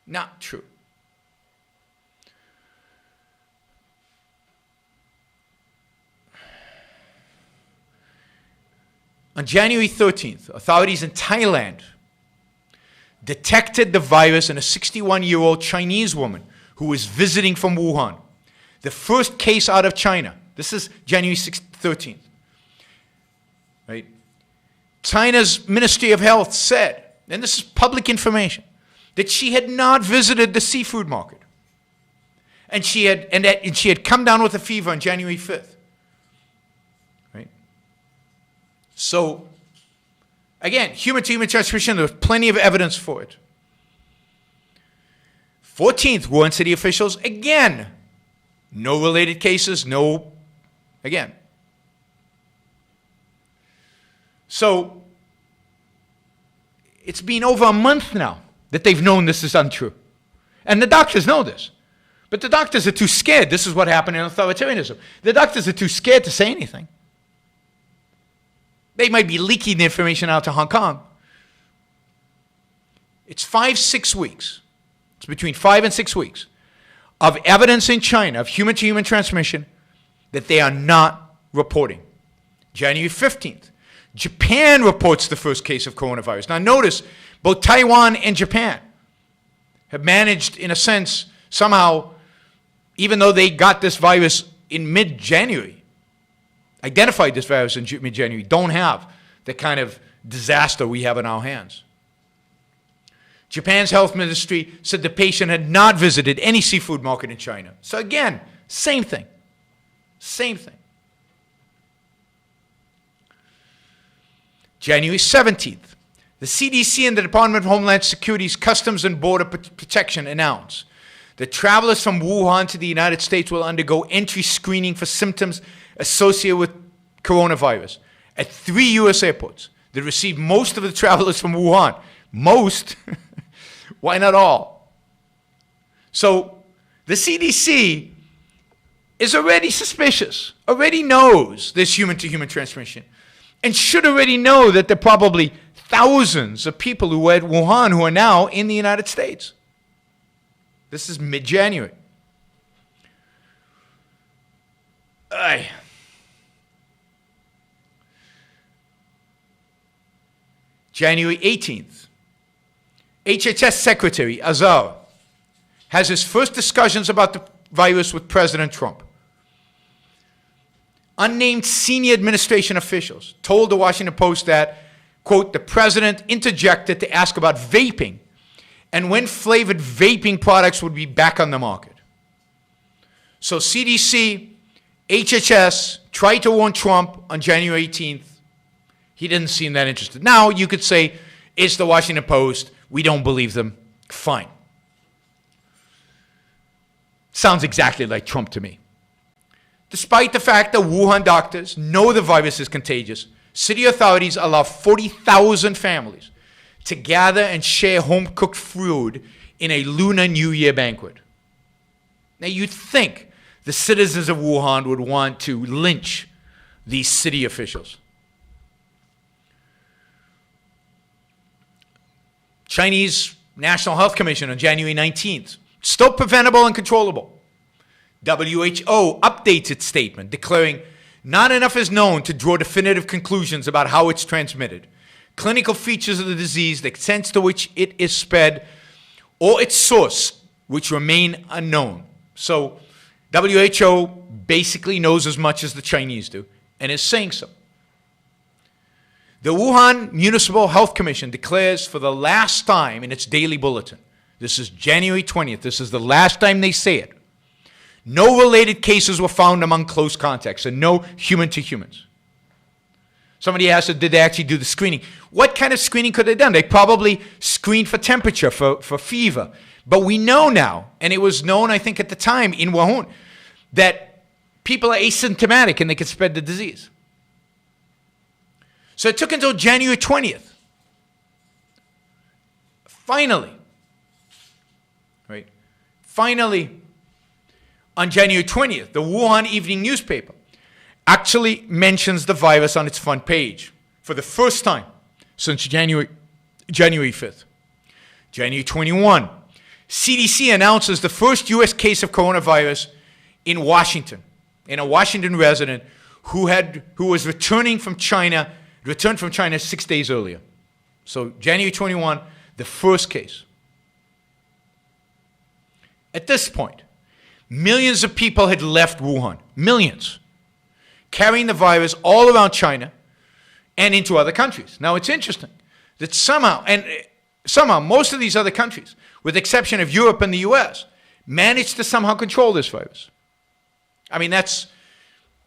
Not true. On January 13th, authorities in Thailand detected the virus in a 61-year-old Chinese woman who was visiting from Wuhan. The first case out of China. This is January 13th. Right? China's Ministry of Health said, and this is public information, that she had not visited the seafood market. And she had come down with a fever on January 5th. Right? So, again, human-to-human transmission, there was plenty of evidence for it. 14th, Wuhan city officials, again, no related cases, again. So, it's been over a month now that they've known this is untrue. And the doctors know this. But the doctors are too scared. This is what happened in authoritarianism. The doctors are too scared to say anything. They might be leaking the information out to Hong Kong. It's 5-6 weeks. It's between 5 and 6 weeks of evidence in China of human-to-human transmission that they are not reporting. January 15th, Japan reports the first case of coronavirus. Now notice, both Taiwan and Japan have managed, in a sense, somehow, even though they got this virus in mid-January, identified this virus in mid-January, don't have the kind of disaster we have in our hands. Japan's health ministry said the patient had not visited any seafood market in China. So again, same thing. Same thing. January 17th, the CDC and the Department of Homeland Security's Customs and Border Protection announced that travelers from Wuhan to the United States will undergo entry screening for symptoms associated with coronavirus at 3 U.S. airports that receive most of the travelers from Wuhan. Most? Why not all? So the CDC is already suspicious, already knows this human-to-human transmission, and should already know that there are probably thousands of people who were at Wuhan who are now in the United States. This is mid-January. January 18th, HHS Secretary Azar has his first discussions about the virus with President Trump. Unnamed senior administration officials told the Washington Post that, quote, the president interjected to ask about vaping and when flavored vaping products would be back on the market. So CDC, HHS tried to warn Trump on January 18th. He didn't seem that interested. Now you could say, it's the Washington Post. We don't believe them. Fine. Sounds exactly like Trump to me. Despite the fact that Wuhan doctors know the virus is contagious, city authorities allow 40,000 families to gather and share home-cooked food in a Lunar New Year banquet. Now you'd think the citizens of Wuhan would want to lynch these city officials. Chinese National Health Commission on January 19th, still preventable and controllable. WHO updates its statement, declaring not enough is known to draw definitive conclusions about how it's transmitted, clinical features of the disease, the extent to which it is spread, or its source, which remain unknown. So WHO basically knows as much as the Chinese do, and is saying so. The Wuhan Municipal Health Commission declares for the last time in its daily bulletin, this is January 20th, this is the last time they say it, no related cases were found among close contacts, and no human-to-humans. Somebody asked, did they actually do the screening? What kind of screening could they have done? They probably screened for temperature, for fever. But we know now, and it was known, I think, at the time in Wuhan, that people are asymptomatic and they can spread the disease. So it took until January 20th. Finally, on January 20th, the Wuhan Evening newspaper actually mentions the virus on its front page for the first time since January 5th. January 21, CDC announces the first U.S. case of coronavirus in Washington, in a Washington resident who was returned from China 6 days earlier. So January 21, the first case. At this point, millions of people had left Wuhan, millions, carrying the virus all around China and into other countries. Now it's interesting that somehow, and somehow, most of these other countries, with the exception of Europe and the US, managed to somehow control this virus. I mean,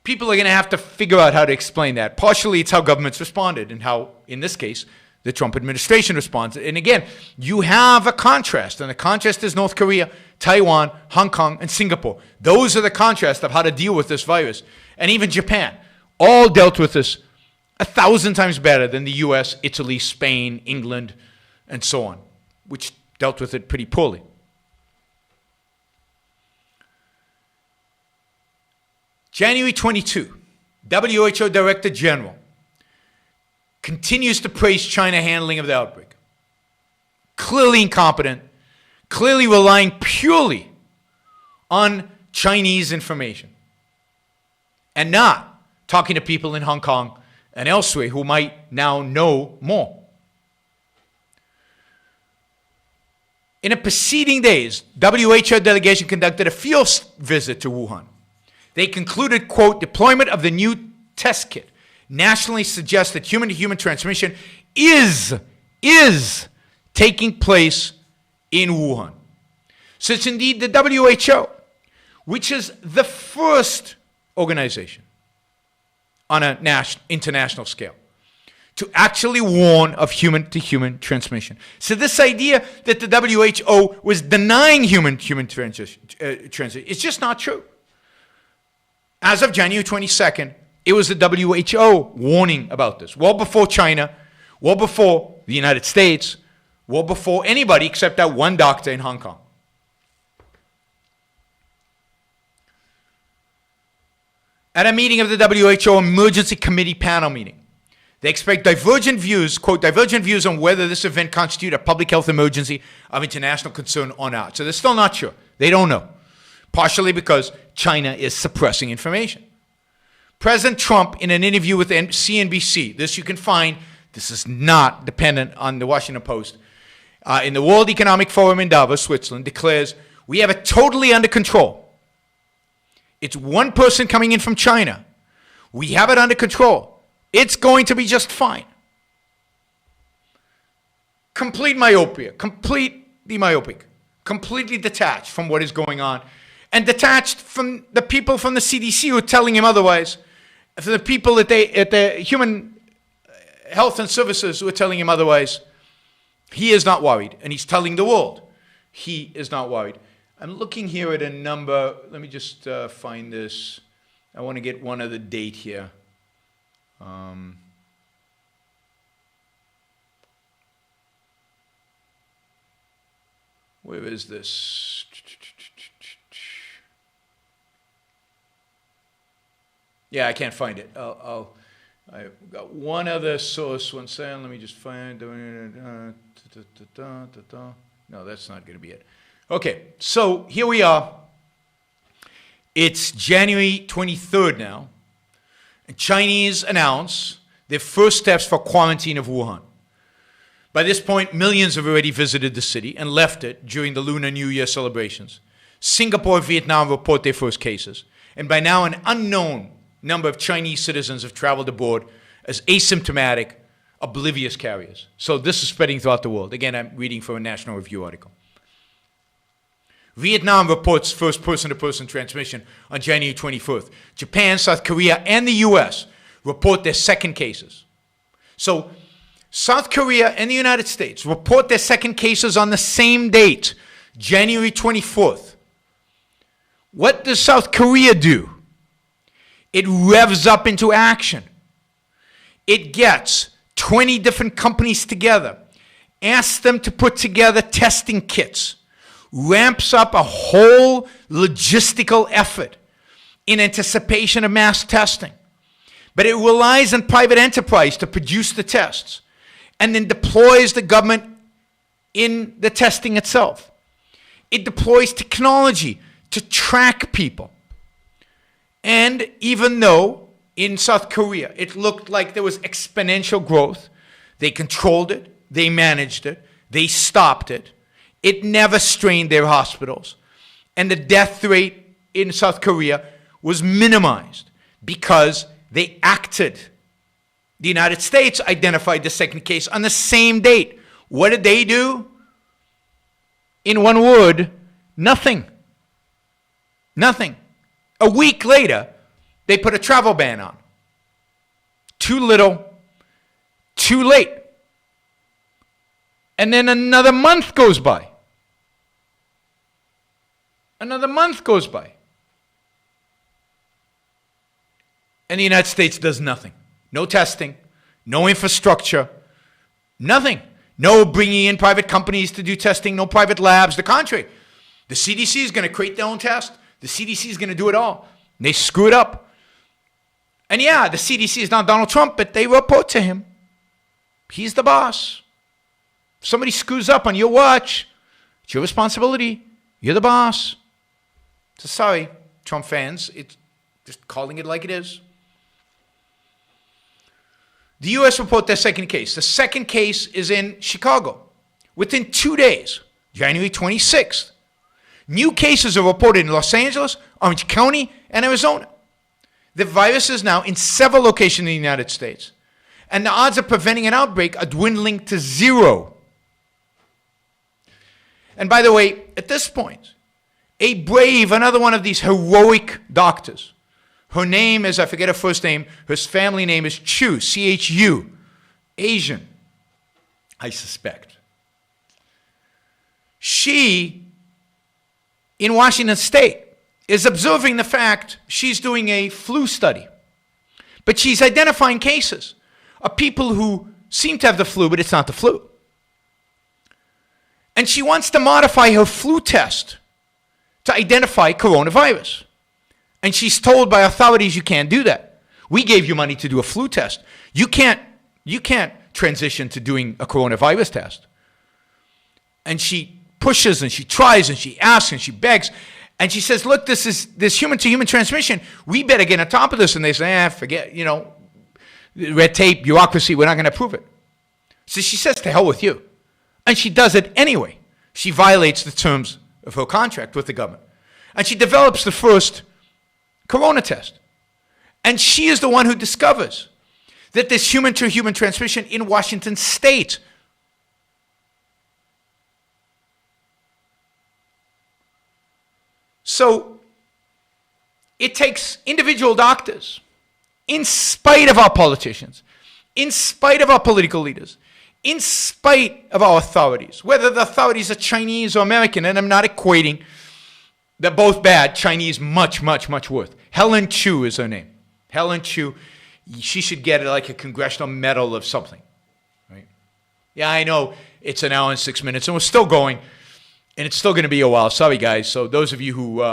people are going to have to figure out how to explain that. Partially, it's how governments responded and how, in this case, the Trump administration responds. And again, you have a contrast, and the contrast is North Korea, Taiwan, Hong Kong, and Singapore. Those are the contrast of how to deal with this virus. And even Japan, all dealt with this 1,000 times better than the US, Italy, Spain, England, and so on, which dealt with it pretty poorly. January 22, WHO Director General continues to praise China handling of the outbreak. Clearly incompetent, clearly relying purely on Chinese information, and not talking to people in Hong Kong and elsewhere who might now know more. In the preceding days, WHO delegation conducted a field visit to Wuhan. They concluded, quote, deployment of the new test kit nationally suggests that human-to-human transmission is taking place in Wuhan. So it's indeed the WHO, which is the first organization on an international scale to actually warn of human-to-human transmission. So this idea that the WHO was denying human-to-human transmission, it's just not true. As of January 22nd, it was the WHO warning about this. Well before China, well before the United States, well before anybody except that one doctor in Hong Kong. At a meeting of the WHO Emergency Committee panel meeting, they expect divergent views, quote, divergent views on whether this event constitutes a public health emergency of international concern or not. So they're still not sure. They don't know. Partially because China is suppressing information. President Trump, in an interview with CNBC, this you can find, this is not dependent on the Washington Post, in the World Economic Forum in Davos, Switzerland, declares, we have it totally under control. It's one person coming in from China. We have it under control. It's going to be just fine. Complete myopia, completely myopic, completely detached from what is going on, and detached from the people from the CDC who are telling him otherwise, from the people at the Human Health and Services who are telling him otherwise. He is not worried, and he's telling the world he is not worried. I'm looking here at a number. Let me just find this. I want to get one other date here. Where is this? Yeah, I can't find it. I've got one other source. One second. Let me just find. No, that's not going to be it. Okay, so here we are. It's January 23rd now. And Chinese announce their first steps for quarantine of Wuhan. By this point, millions have already visited the city and left it during the Lunar New Year celebrations. Singapore and Vietnam report their first cases. And by now, an unknown number of Chinese citizens have traveled aboard as asymptomatic, oblivious carriers. So this is spreading throughout the world. Again, I'm reading from a National Review article. Vietnam reports first person-to-person transmission on January 24th. Japan, South Korea, and the US report their second cases. So South Korea and the United States report their second cases on the same date, January 24th. What does South Korea do? It revs up into action. It gets 20 different companies together, asks them to put together testing kits, ramps up a whole logistical effort in anticipation of mass testing. But it relies on private enterprise to produce the tests and then deploys the government in the testing itself. It deploys technology to track people. And even though in South Korea it looked like there was exponential growth, they controlled it, they managed it, they stopped it. It never strained their hospitals. And the death rate in South Korea was minimized because they acted. The United States identified the second case on the same date, What did they do? In one word, nothing. Nothing. A week later, they put a travel ban on. Too little, too late. And then another month goes by. Another month goes by. And the United States does nothing. No testing, no infrastructure, nothing. No bringing in private companies to do testing, no private labs. The contrary. The CDC is going to create their own test. The CDC is going to do it all. And they screw it up. And yeah, the CDC is not Donald Trump, but they report to him. He's the boss. If somebody screws up on your watch, it's your responsibility. You're the boss. So sorry, Trump fans. It's just calling it like it is. The U.S. reported their second case. The second case is in Chicago. Within 2 days, January 26th, new cases are reported in Los Angeles, Orange County, and Arizona. The virus is now in several locations in the United States. And the odds of preventing an outbreak are dwindling to 0. And by the way, at this point, a brave, another one of these heroic doctors. Her name is, I forget her first name, her family name is Chu, C-H-U, Asian, I suspect. She, in Washington State, is observing the fact she's doing a flu study. But she's identifying cases of people who seem to have the flu, but it's not the flu. And she wants to modify her flu test to identify coronavirus. And she's told by authorities, you can't do that. We gave you money to do a flu test. You can't transition to doing a coronavirus test. And she pushes and she tries and she asks and she begs. And she says, look, this human-to-human transmission. We better get on top of this. And they say, forget, red tape, bureaucracy, we're not going to approve it. So she says, to hell with you. And she does it anyway. She violates the terms of her contract with the government. And she develops the first corona test. And she is the one who discovers that there's human-to-human transmission in Washington State. So it takes individual doctors, in spite of our politicians, in spite of our political leaders, in spite of our authorities, whether the authorities are Chinese or American, and I'm not equating, they're both bad. Chinese, much, much, much worse. Helen Chu is her name. Helen Chu, she should get like a congressional medal of something. Right? Yeah, I know it's an hour and 6 minutes, and we're still going, and it's still going to be a while. Sorry, guys. So those of you who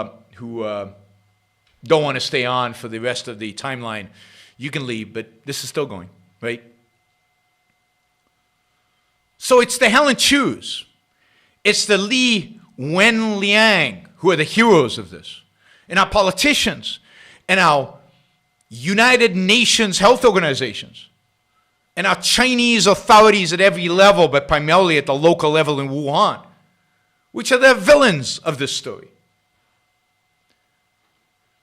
don't want to stay on for the rest of the timeline, you can leave, but this is still going, right? So it's the Helen Chus. It's the Li Wenliang who are the heroes of this. And our politicians and our United Nations health organizations and our Chinese authorities at every level, but primarily at the local level in Wuhan, which are the villains of this story.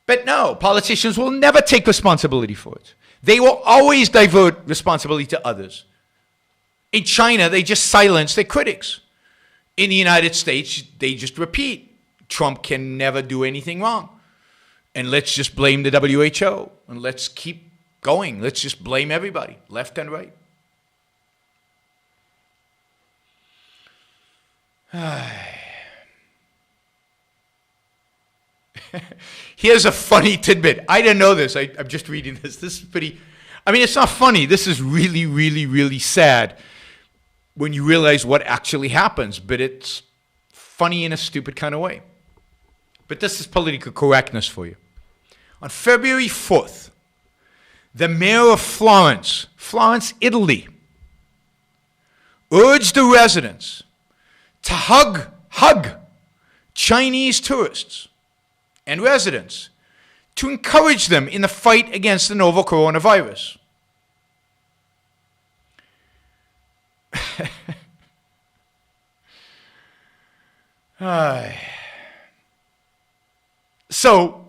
But no, politicians will never take responsibility for it. They will always divert responsibility to others. In China, they just silence their critics. In the United States, they just repeat, Trump can never do anything wrong. And let's just blame the WHO. And let's keep going. Let's just blame everybody, left and right. Here's a funny tidbit. I didn't know this. I'm just reading this. This is pretty, I mean, it's not funny. This is really, really, really sad when you realize what actually happens. But it's funny in a stupid kind of way. But this is political correctness for you. On February 4th, the mayor of Florence, Italy, urged the residents to hug Chinese tourists and residents to encourage them in the fight against the novel coronavirus. So,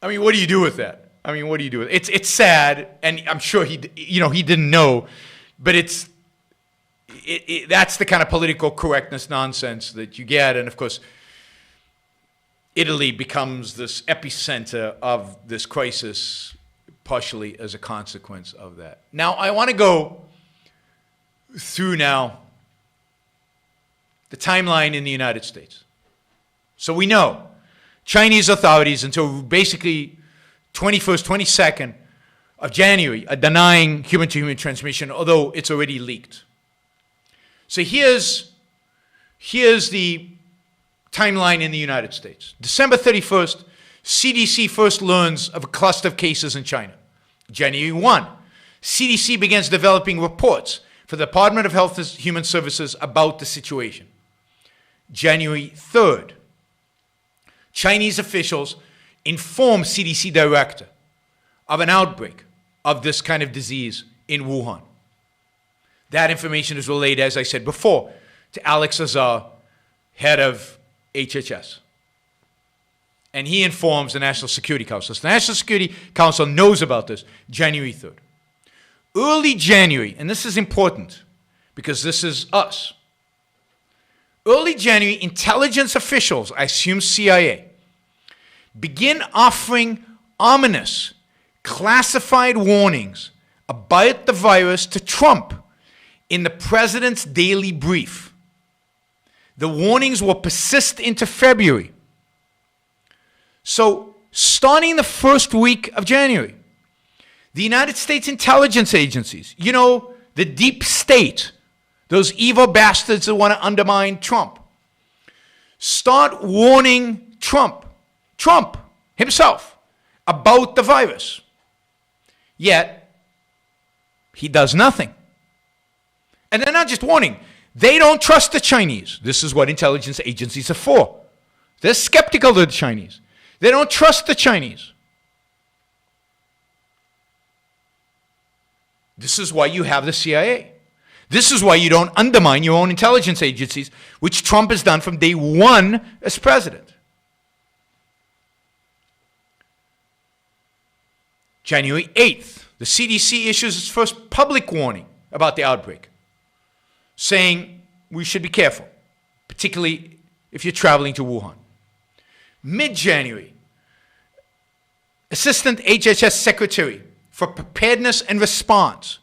I mean, what do you do with that? I mean, what do you do with it? It's sad, and I'm sure he didn't know, but it's that's the kind of political correctness nonsense that you get. And of course, Italy becomes this epicenter of this crisis, partially as a consequence of that. Now, I want to go through now the timeline in the United States. So we know Chinese authorities until basically 21st, 22nd of January are denying human-to-human transmission, although it's already leaked. So here's the timeline in the United States. December 31st, CDC first learns of a cluster of cases in China. January 1, CDC begins developing reports for the Department of Health and Human Services about the situation. January 3rd, Chinese officials inform CDC director of an outbreak of this kind of disease in Wuhan. That information is relayed, as I said before, to Alex Azar, head of HHS. And he informs the National Security Council. So the National Security Council knows about this January 3rd. Early January, and this is important because this is us. Early January, intelligence officials, I assume CIA, begin offering ominous, classified warnings about the virus to Trump in the president's daily brief. The warnings will persist into February. So, starting the first week of January, the United States intelligence agencies, you know, the deep state, those evil bastards that want to undermine Trump, start warning Trump himself, about the virus. Yet, he does nothing. And they're not just warning. They don't trust the Chinese. This is what intelligence agencies are for. They're skeptical of the Chinese. They don't trust the Chinese. This is why you have the CIA. This is why you don't undermine your own intelligence agencies, which Trump has done from day one as president. January 8th, the CDC issues its first public warning about the outbreak, saying we should be careful, particularly if you're traveling to Wuhan. Mid-January, Assistant HHS Secretary for Preparedness and Response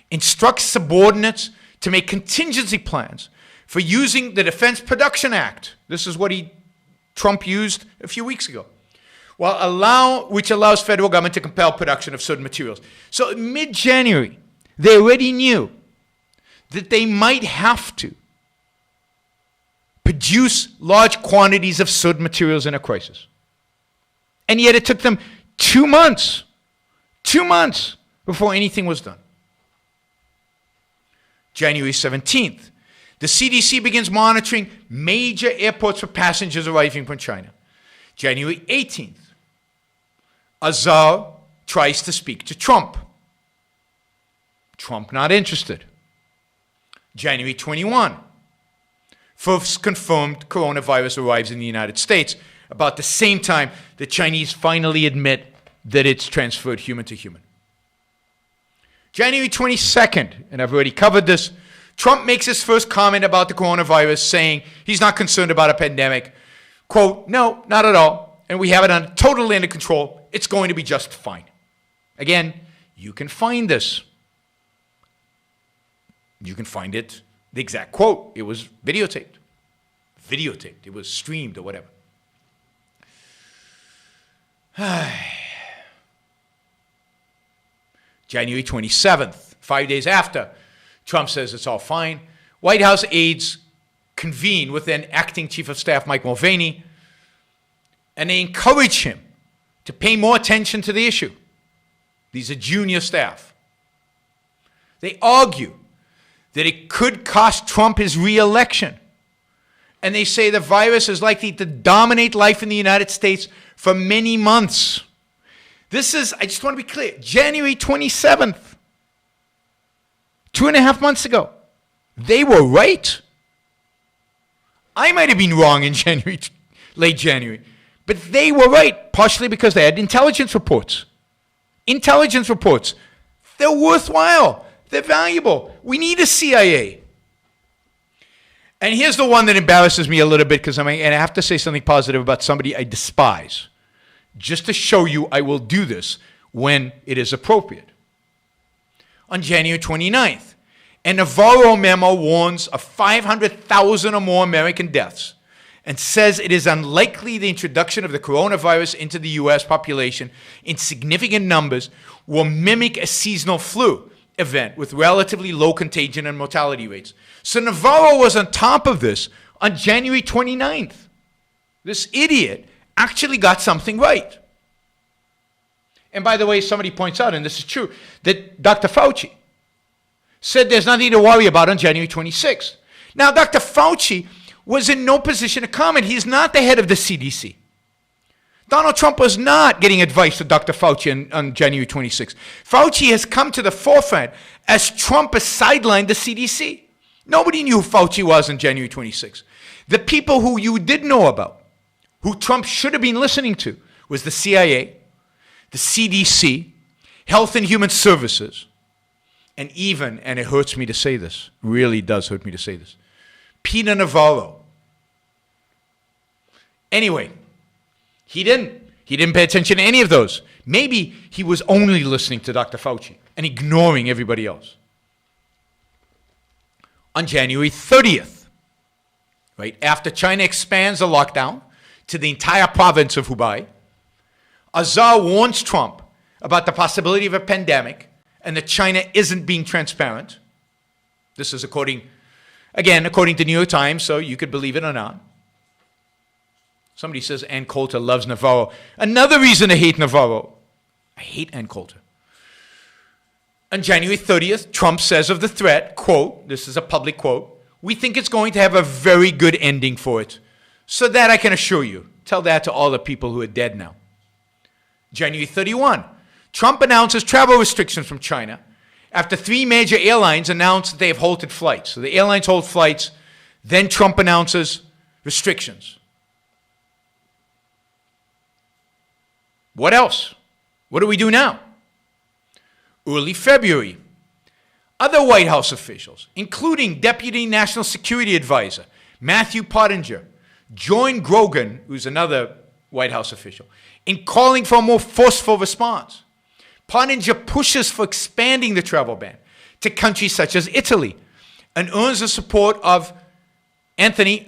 instructs subordinates to make contingency plans for using the Defense Production Act. This is what Trump used a few weeks ago. Which allows federal government to compel production of certain materials. So in mid-January, they already knew that they might have to produce large quantities of certain materials in a crisis. And yet it took them 2 months before anything was done. January 17th, the CDC begins monitoring major airports for passengers arriving from China. January 18th, Azar tries to speak to Trump. Trump not interested. January 21, first confirmed coronavirus arrives in the United States, about the same time the Chinese finally admit that it's transferred human to human. January 22nd, and I've already covered this, Trump makes his first comment about the coronavirus, saying he's not concerned about a pandemic. Quote, no, not at all. And we have it totally under control. It's going to be just fine. Again, you can find this. You can find it, the exact quote. It was videotaped. It was streamed or whatever. January 27th, 5 days after, Trump says it's all fine. White House aides convene with then acting Chief of Staff Mike Mulvaney, and they encourage him to pay more attention to the issue. These are junior staff. They argue that it could cost Trump his re-election. And they say the virus is likely to dominate life in the United States for many months. This is, I just want to be clear, January 27th, 2.5 months ago. They were right. I might have been wrong in January, late January. But they were right, partially because they had intelligence reports. Intelligence reports. They're worthwhile. They're valuable. We need a CIA. And here's the one that embarrasses me a little bit and I have to say something positive about somebody I despise, just to show you I will do this when it is appropriate. On January 29th, a Navarro memo warns of 500,000 or more American deaths and says it is unlikely the introduction of the coronavirus into the U.S. population in significant numbers will mimic a seasonal flu event with relatively low contagion and mortality rates. So Navarro was on top of this on January 29th. This idiot actually got something right. And by the way, somebody points out, and this is true, that Dr. Fauci said there's nothing to worry about on January 26th. Now, Dr. Fauci was in no position to comment. He's not the head of the CDC. Donald Trump was not getting advice from Dr. Fauci on January 26th. Fauci has come to the forefront as Trump has sidelined the CDC. Nobody knew who Fauci was on January 26th. The people who you did know about, who Trump should have been listening to, was the CIA, the CDC, Health and Human Services, and even, and it hurts me to say this, really does hurt me to say this, Peter Navarro. Anyway, he didn't pay attention to any of those. Maybe he was only listening to Dr. Fauci and ignoring everybody else. On January 30th, right, after China expands the lockdown to the entire province of Hubei, a czar warns Trump about the possibility of a pandemic and that China isn't being transparent. This is according to New York Times, so you could believe it or not. Somebody says Ann Coulter loves Navarro. Another reason to hate Navarro. I hate Ann Coulter. On January 30th, Trump says of the threat, quote, this is a public quote, "We think it's going to have a very good ending for it. So that I can assure you." Tell that to all the people who are dead now. January 31, Trump announces travel restrictions from China after 3 major airlines announced that they have halted flights. So the airlines hold flights, then Trump announces restrictions. What else? What do we do now? Early February, other White House officials, including Deputy National Security Advisor Matthew Pottinger, joined Grogan, who's another White House official, in calling for a more forceful response. Pottinger pushes for expanding the travel ban to countries such as Italy and earns the support of Dr.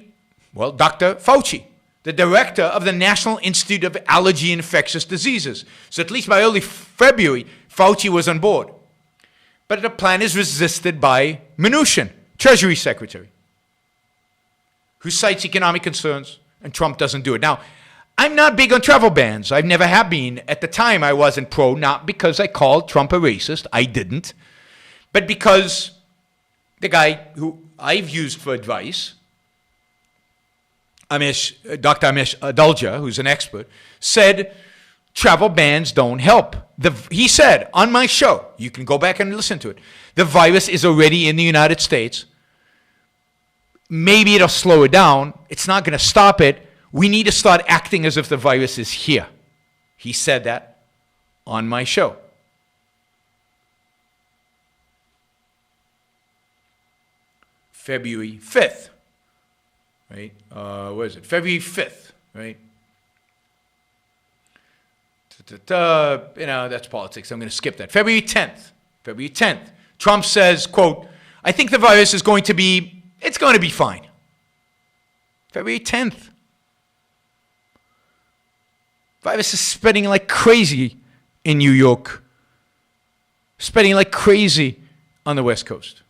Fauci, the director of the National Institute of Allergy and Infectious Diseases. So at least by early February, Fauci was on board. But the plan is resisted by Mnuchin, Treasury Secretary, who cites economic concerns, and Trump doesn't do it. Now, I'm not big on travel bans. I never have been. At the time, I wasn't pro, not because I called Trump a racist. I didn't. But because the guy who I've used for advice, Dr. Amish Adulja, who's an expert, said travel bans don't help. He said on my show, you can go back and listen to it, the virus is already in the United States. Maybe it'll slow it down. It's not going to stop it. We need to start acting as if the virus is here. He said that on my show. February 5th. Right? Where is it? February 5th, right? That's politics. I'm going to skip that. February 10th. February 10th. Trump says, quote, "I think the virus is going to be fine." February 10th. Virus is spreading like crazy in New York. Spreading like crazy on the West Coast.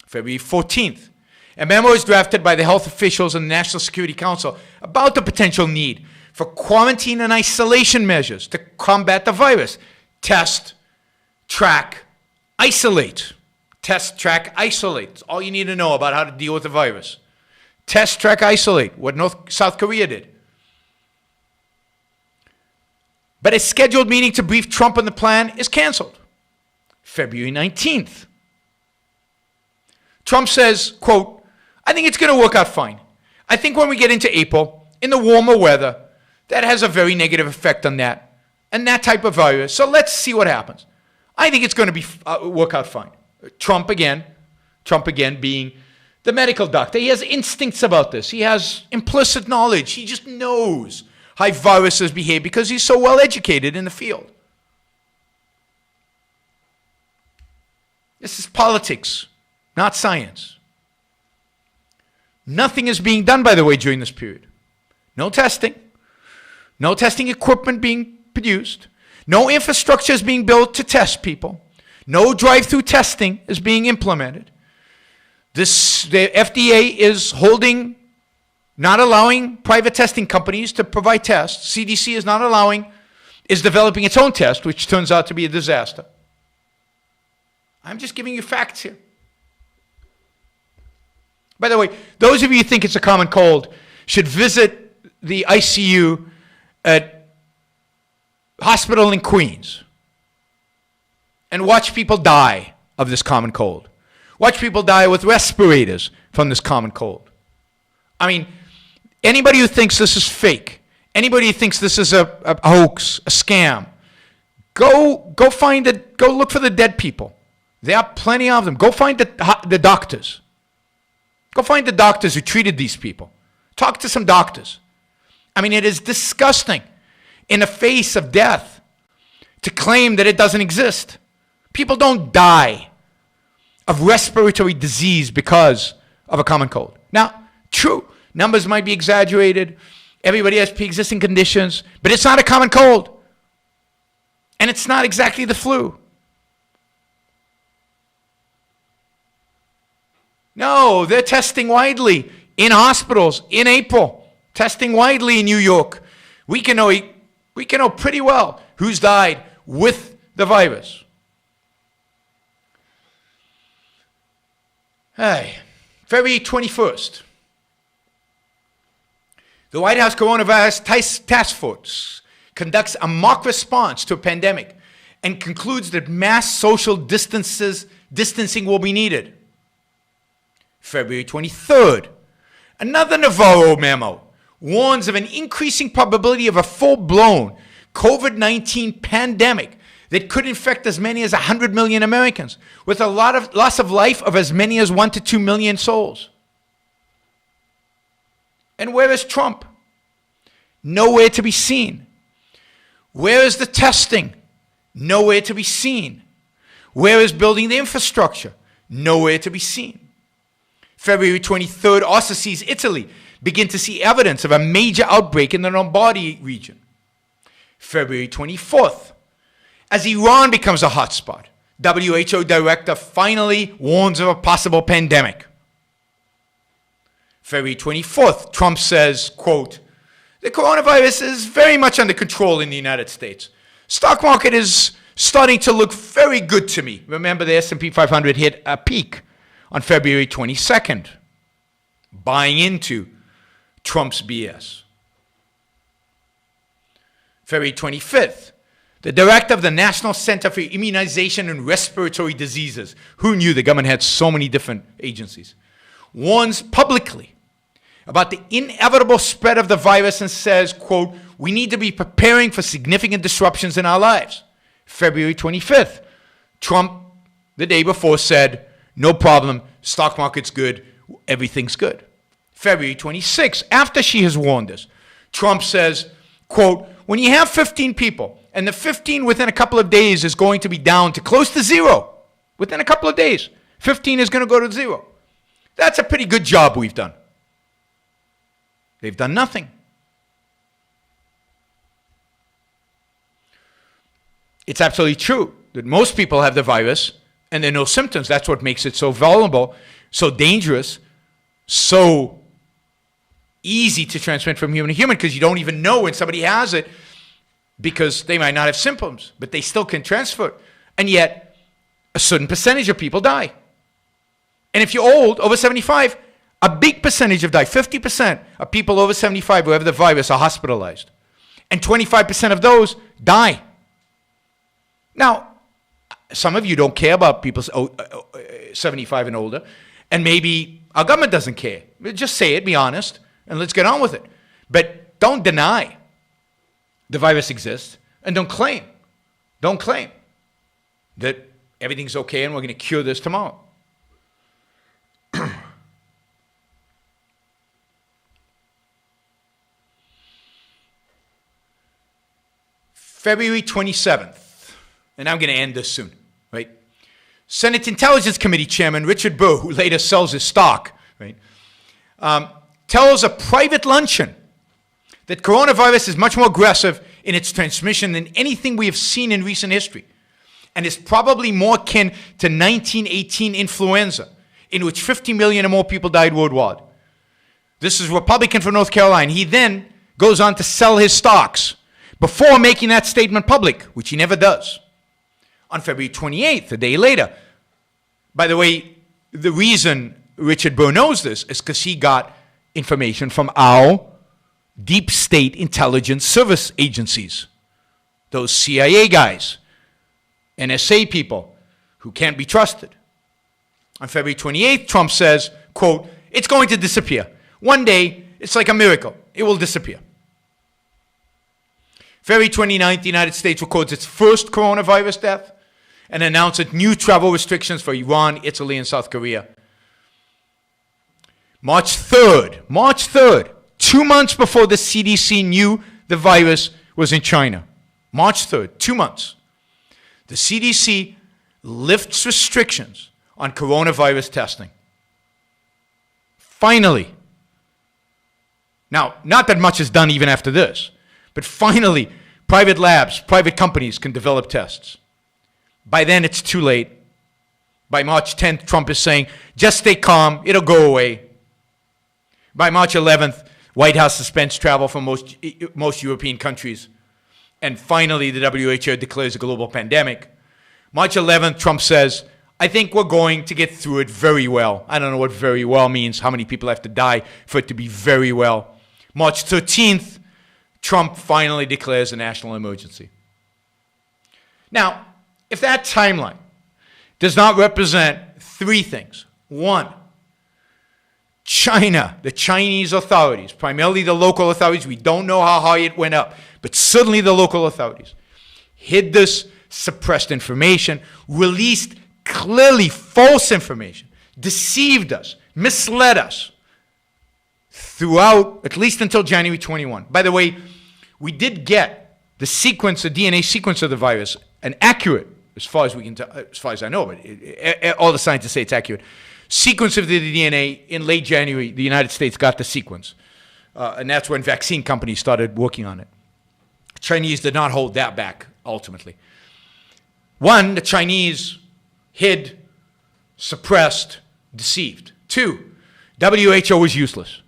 February 14th. A memo is drafted by the health officials and the National Security Council about the potential need for quarantine and isolation measures to combat the virus. Test, track, isolate. Test, track, isolate. That's all you need to know about how to deal with the virus. Test, track, isolate. What South Korea did. But a scheduled meeting to brief Trump on the plan is canceled. February 19th. Trump says, quote, "I think it's going to work out fine. I think when we get into April, in the warmer weather, that has a very negative effect on that and that type of virus. So let's see what happens. I think it's going to work out fine." Trump again being The medical doctor, he has instincts about this. He has implicit knowledge. He just knows how viruses behave because he's so well educated in the field. This is politics, not science. Nothing is being done, by the way, during this period. No testing equipment being produced, no infrastructure is being built to test people, no drive-through testing is being implemented. The FDA is not allowing private testing companies to provide tests. CDC is developing its own test, which turns out to be a disaster. I'm just giving you facts here. By the way, those of you who think it's a common cold should visit the ICU at hospital in Queens and watch people die of this common cold. Watch people die with respirators from this common cold. I mean, anybody who thinks this is fake, anybody who thinks this is a hoax, a scam, go look for the dead people. There are plenty of them. Go find the doctors. Go find the doctors who treated these people. Talk to some doctors. I mean, it is disgusting in the face of death to claim that it doesn't exist. People don't die of respiratory disease because of a common cold. Now, true, numbers might be exaggerated. Everybody has pre-existing conditions, but it's not a common cold. And it's not exactly the flu. No, they're testing widely in hospitals in April, testing widely in New York. We can know pretty well who's died with the virus. Hey, February 21st. The White House Coronavirus Task Force conducts a mock response to a pandemic and concludes that mass social distancing will be needed. February 23rd, another Navarro memo warns of an increasing probability of a full-blown COVID-19 pandemic that could infect as many as 100 million Americans, with a lot of loss of life of as many as 1 to 2 million souls. And where is Trump? Nowhere to be seen. Where is the testing? Nowhere to be seen. Where is building the infrastructure? Nowhere to be seen. February 23rd also sees Italy begin to see evidence of a major outbreak in the Lombardy region. February 24th, as Iran becomes a hotspot, WHO director finally warns of a possible pandemic. February 24th, Trump says, quote, "The coronavirus is very much under control in the United States. Stock market is starting to look very good to me." Remember, the S&P 500 hit a peak on February 22nd, buying into Trump's BS. February 25th, the director of the National Center for Immunization and Respiratory Diseases, who knew the government had so many different agencies, warns publicly about the inevitable spread of the virus and says, quote, "We need to be preparing for significant disruptions in our lives." February 25th, Trump, the day before, said, "No problem, stock market's good, everything's good." February 26th, after she has warned us, Trump says, quote, "When you have 15 people, and the 15 within a couple of days is going to be down to close to zero, within a couple of days, 15 is going to go to zero. That's a pretty good job we've done." They've done nothing. It's absolutely true that most people have the virus and there are no symptoms. That's what makes it so vulnerable, so dangerous, so easy to transmit from human to human, because you don't even know when somebody has it because they might not have symptoms, but they still can transfer it. And yet, a certain percentage of people die. And if you're old, over 75, a big percentage of die, 50% of people over 75 who have the virus are hospitalized. And 25% of those die. Now, some of you don't care about people 75 and older, and maybe our government doesn't care. Just say it, be honest, and let's get on with it. But don't deny the virus exists, and don't claim that everything's okay and we're going to cure this tomorrow. February 27th, and I'm going to end this soon, right? Senate Intelligence Committee Chairman Richard Burr, who later sells his stock, right, tells a private luncheon that coronavirus is much more aggressive in its transmission than anything we have seen in recent history, and is probably more akin to 1918 influenza, in which 50 million or more people died worldwide. This is a Republican from North Carolina. He then goes on to sell his stocks before making that statement public, which he never does. On February 28th, a day later. By the way, the reason Richard Burr knows this is because he got information from our deep state intelligence service agencies, those CIA guys, NSA people who can't be trusted. On February 28th, Trump says, quote, "It's going to disappear. One day, it's like a miracle. It will disappear." February 29th, the United States records its first coronavirus death and announces new travel restrictions for Iran, Italy, and South Korea. March 3rd, 2 months before the CDC knew the virus was in China. March 3rd, 2 months. The CDC lifts restrictions on coronavirus testing. Finally. Now, not that much is done even after this, but finally, private labs, private companies can develop tests. By then, it's too late. By March 10th, Trump is saying, just stay calm, it'll go away. By March 11th, White House suspends travel from most European countries. And finally, the WHO declares a global pandemic. March 11th, Trump says, I think we're going to get through it very well. I don't know what very well means, how many people have to die for it to be very well. March 13th, Trump finally declares a national emergency. Now, if that timeline does not represent three things. One, China, the Chinese authorities, primarily the local authorities, we don't know how high it went up, but certainly the local authorities, hid this, suppressed information, released clearly false information, deceived us, misled us throughout, at least until January 21. By the way, we did get the sequence, the DNA sequence of the virus, an accurate, as far as we can tell, as far as I know, but all the scientists say it's accurate, sequence of the DNA in late January. The United States got the sequence, and that's when vaccine companies started working on it. Chinese did not hold that back, ultimately. One, the Chinese hid, suppressed, deceived. Two, WHO was useless.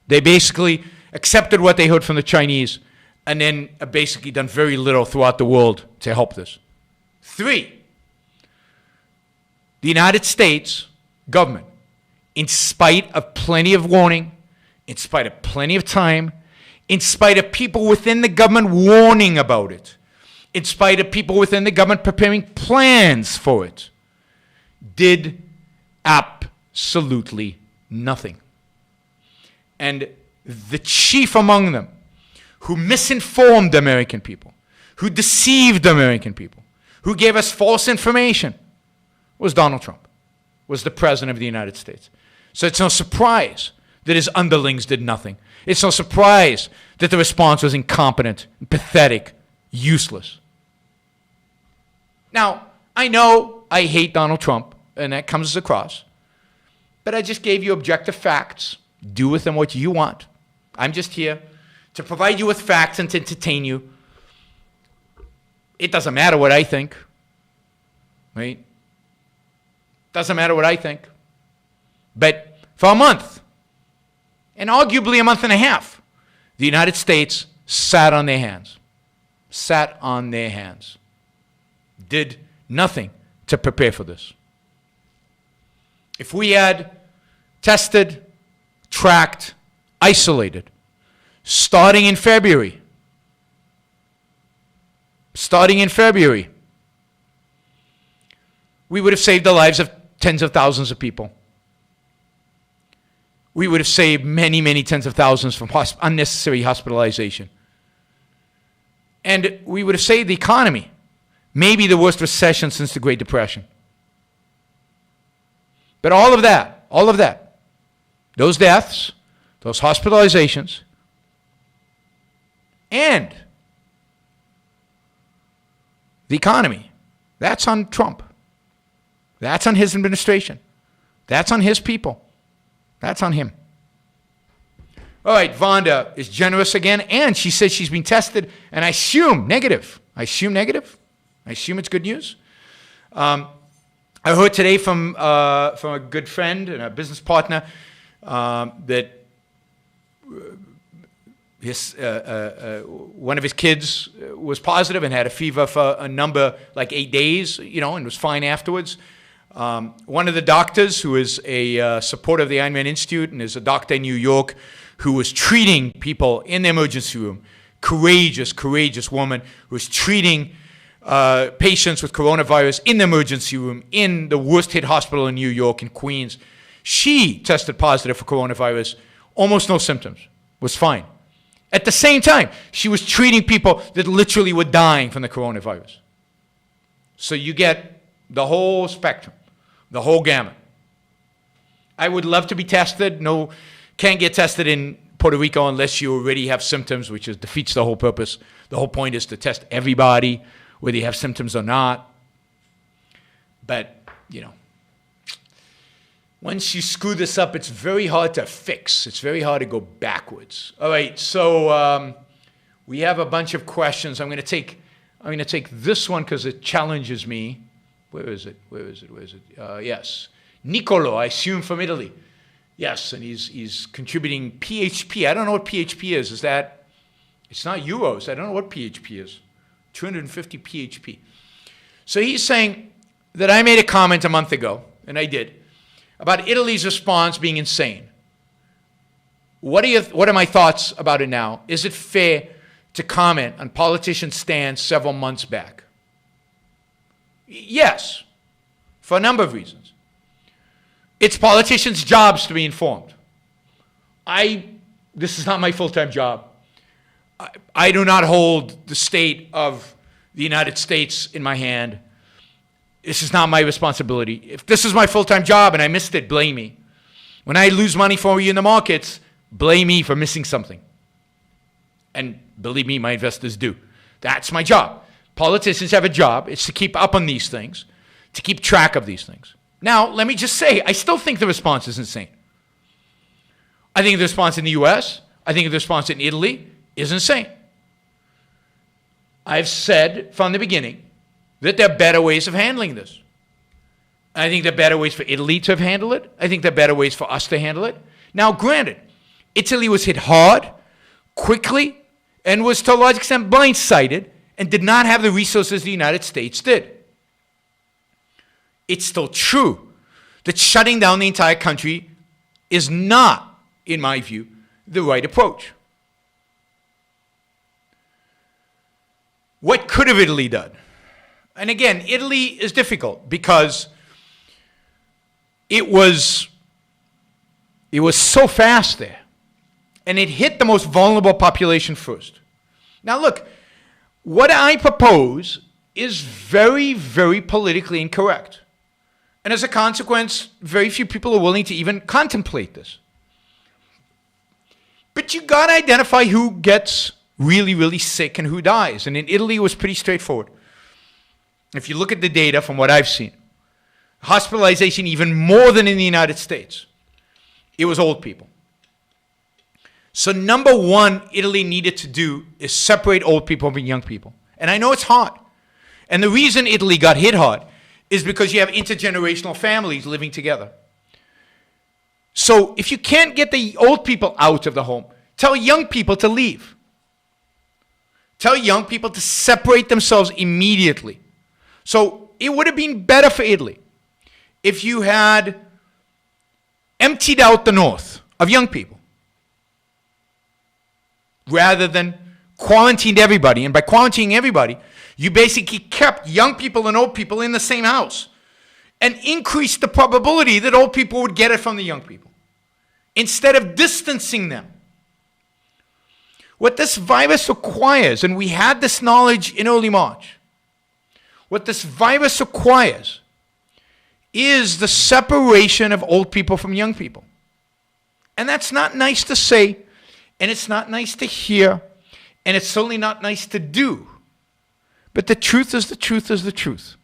They basically accepted what they heard from the Chinese and then basically done very little throughout the world to help this. Three, the United States government, in spite of plenty of warning, in spite of plenty of time, in spite of people within the government warning about it, in spite of people within the government preparing plans for it, did absolutely nothing. And the chief among them, who misinformed the American people, who deceived the American people, who gave us false information, was Donald Trump, was the President of the United States. So it's no surprise that his underlings did nothing. It's no surprise that the response was incompetent, pathetic, useless. Now, I know I hate Donald Trump, and that comes across, but I just gave you objective facts. Do with them what you want. I'm just here to provide you with facts and to entertain you. It doesn't matter what I think, right? Doesn't matter what I think. But for a month, and arguably a month and a half, the United States sat on their hands. Sat on their hands. Did nothing to prepare for this. If we had tested, tracked, isolated, starting in February, we would have saved the lives of tens of thousands of people. We would have saved many, many tens of thousands from unnecessary hospitalization. And we would have saved the economy. Maybe the worst recession since the Great Depression. But all of that, those deaths, those hospitalizations, and the economy. That's on Trump. That's on his administration. That's on his people. That's on him. All right, Vonda is generous again, and she says she's been tested, and I assume negative. I assume it's good news. I heard today from a good friend and a business partner that one of his kids was positive and had a fever for a number, like 8 days, and was fine afterwards. One of the doctors, who is a supporter of the Ironman Institute and is a doctor in New York, who was treating people in the emergency room, courageous woman who was treating patients with coronavirus in the emergency room in the worst hit hospital in New York, in Queens. She tested positive for coronavirus, almost no symptoms, was fine. At the same time, she was treating people that literally were dying from the coronavirus. So you get the whole spectrum, the whole gamut. I would love to be tested. No, can't get tested in Puerto Rico unless you already have symptoms, which defeats the whole purpose. The whole point is to test everybody, whether you have symptoms or not. But, once you screw this up, it's very hard to fix. It's very hard to go backwards. All right, so we have a bunch of questions. I'm going to take this one because it challenges me. Where is it? Yes. Nicolo, I assume from Italy. Yes, and he's contributing PHP. I don't know what PHP is. It's not euros. I don't know what PHP is. 250 PHP. So he's saying that I made a comment a month ago, and I did, about Italy's response being insane. What are my thoughts about it now? Is it fair to comment on politicians' stance several months back? Yes, for a number of reasons. It's politicians' jobs to be informed. This is not my full-time job. I do not hold the state of the United States in my hand. This is not my responsibility. If this is my full-time job and I missed it, blame me. When I lose money for you in the markets, blame me for missing something. And believe me, my investors do. That's my job. Politicians have a job. It's to keep up on these things, to keep track of these things. Now, let me just say, I still think the response is insane. I think the response in the U.S., I think the response in Italy is insane. I've said from the beginning that there are better ways of handling this. I think there are better ways for Italy to have handled it. I think there are better ways for us to handle it. Now, granted, Italy was hit hard, quickly, and was to a large extent blindsided and did not have the resources the United States did. It's still true that shutting down the entire country is not, in my view, the right approach. What could have Italy done? And again, Italy is difficult because it was so fast there. And it hit the most vulnerable population first. Now look, what I propose is very, very politically incorrect. And as a consequence, very few people are willing to even contemplate this. But you got to identify who gets really, really sick and who dies. And in Italy, it was pretty straightforward. If you look at the data from what I've seen, hospitalization even more than in the United States, it was old people. So number one, Italy needed to do is separate old people from young people. And I know it's hard. And the reason Italy got hit hard is because you have intergenerational families living together. So if you can't get the old people out of the home, tell young people to leave. Tell young people to separate themselves immediately. So it would have been better for Italy if you had emptied out the north of young people rather than quarantined everybody. And by quarantining everybody, you basically kept young people and old people in the same house and increased the probability that old people would get it from the young people instead of distancing them. What this virus requires, and we had this knowledge in early March, what this virus requires is the separation of old people from young people. And that's not nice to say, and it's not nice to hear, and it's certainly not nice to do. But the truth is the truth is the truth.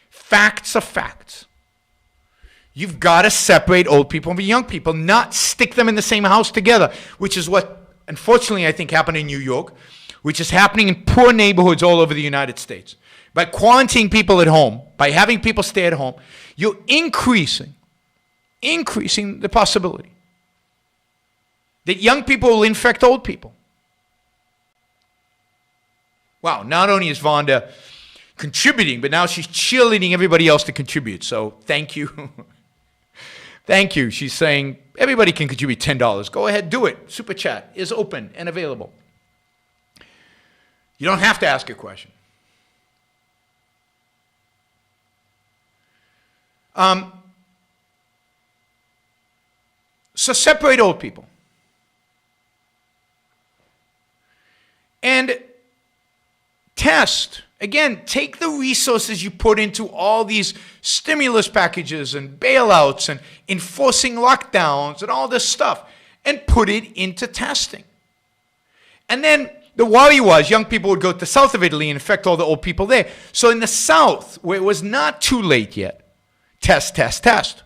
Facts are facts. You've got to separate old people from young people, not stick them in the same house together, which is what, unfortunately, I think happened in New York, which is happening in poor neighborhoods all over the United States. By quarantining people at home, by having people stay at home, you're increasing the possibility that young people will infect old people. Wow, not only is Vonda contributing, but now she's cheerleading everybody else to contribute. So thank you. Thank you. She's saying everybody can contribute $10. Go ahead, do it. Super Chat is open and available. You don't have to ask a question. So separate old people. And test. Again, take the resources you put into all these stimulus packages and bailouts and enforcing lockdowns and all this stuff and put it into testing. And then the worry was young people would go to the south of Italy and infect all the old people there. So in the south, where it was not too late yet, test, test, test.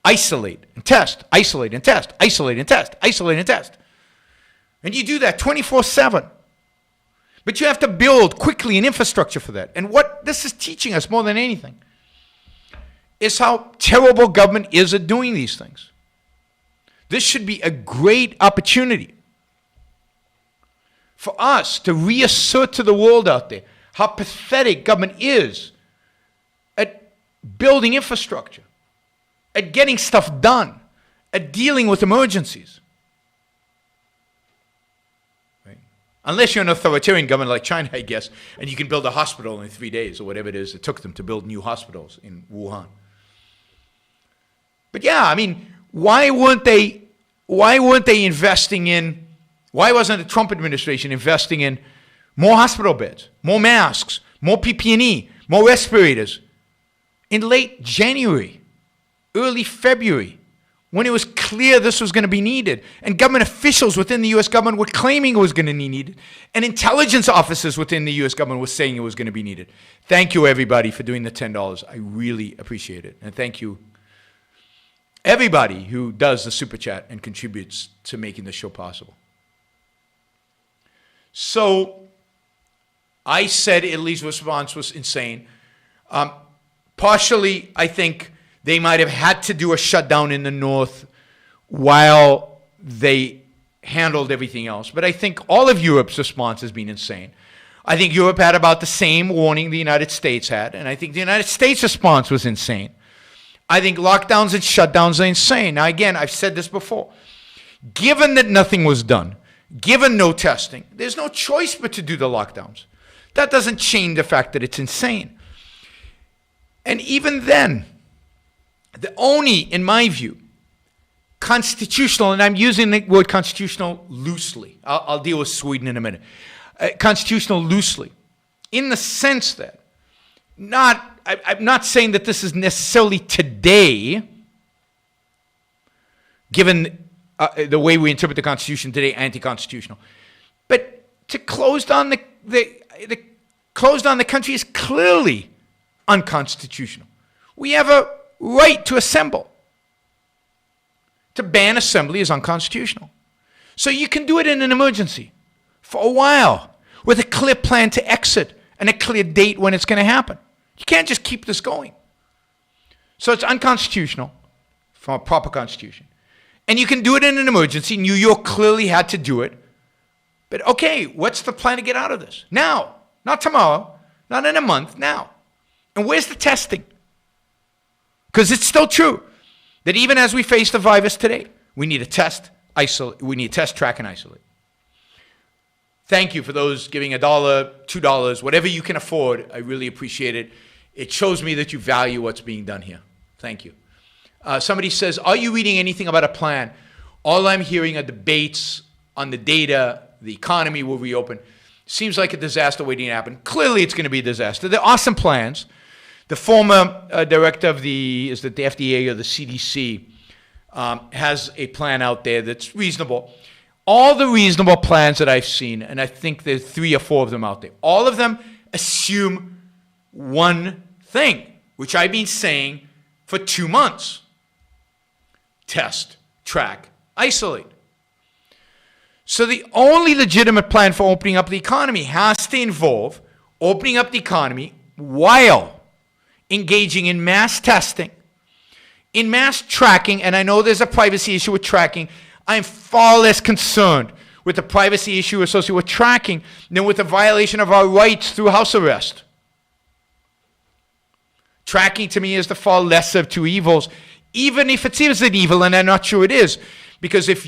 Isolate and test, isolate and test, isolate and test, isolate and test. And you do that 24/7. But you have to build quickly an infrastructure for that. And what this is teaching us more than anything is how terrible government is at doing these things. This should be a great opportunity for us to reassert to the world out there how pathetic government is at building infrastructure, at getting stuff done, at dealing with emergencies. Unless you're an authoritarian government like China, I guess, and you can build a hospital in 3 days or whatever it is it took them to build new hospitals in Wuhan. But yeah, I mean, why weren't they investing in, why wasn't the Trump administration investing in more hospital beds, more masks, more PPE, more respirators in late January, early February, when it was clear this was going to be needed, and government officials within the U.S. government were claiming it was going to be needed, and intelligence officers within the U.S. government were saying it was going to be needed. Thank you, everybody, for doing the $10. I really appreciate it. And thank you, everybody who does the Super Chat and contributes to making the show possible. So I said Italy's response was insane. Partially, I think they might have had to do a shutdown in the north while they handled everything else. But I think all of Europe's response has been insane. I think Europe had about the same warning the United States had, and I think the United States' response was insane. I think lockdowns and shutdowns are insane. Now, again, I've said this before. Given that nothing was done, given no testing, there's no choice but to do the lockdowns. That doesn't change the fact that it's insane. And even then, the only, in my view, constitutional, and I'm using the word constitutional loosely. I'll deal with Sweden in a minute. Constitutional loosely, in the sense that I'm not saying that this is necessarily today, given the way we interpret the Constitution today, anti-constitutional. But to close down the country is clearly unconstitutional. We have a right to assemble. To ban assembly is unconstitutional. So you can do it in an emergency for a while with a clear plan to exit and a clear date when it's going to happen. You can't just keep this going. So it's unconstitutional from a proper constitution. And you can do it in an emergency. New York clearly had to do it. But okay, what's the plan to get out of this? Now, not tomorrow, not in a month, now. And where's the testing? Because it's still true that even as we face the virus today, we need to test, isolate, we need to test, track, and isolate. Thank you for those giving $1, $2, whatever you can afford. I really appreciate it. It shows me that you value what's being done here. Thank you. Somebody says, are you reading anything about a plan? All I'm hearing are debates on the data, the economy will reopen. Seems like a disaster waiting to happen. Clearly, it's going to be a disaster. There are some plans. The former director of the FDA or the CDC has a plan out there that's reasonable. All the reasonable plans that I've seen, and I think there's 3 or 4 of them out there, all of them assume one thing, which I've been saying for 2 months. Test, track, isolate. So the only legitimate plan for opening up the economy has to involve opening up the economy while engaging in mass testing, in mass tracking, and I know there's a privacy issue with tracking. I'm far less concerned with the privacy issue associated with tracking than with the violation of our rights through house arrest. Tracking to me is the far lesser of two evils, even if it is an evil, and I'm not sure it is, because if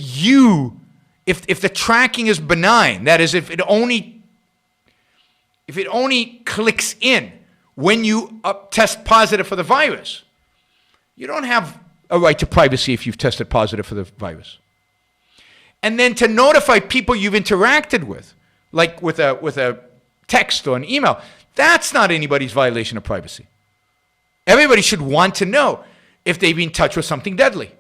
the tracking is benign, that is, if it only clicks in when you test positive for the virus, you don't have a right to privacy if you've tested positive for the virus. And then to notify people you've interacted with, like with a text or an email, that's not anybody's violation of privacy. Everybody should want to know if they've been touched with something deadly.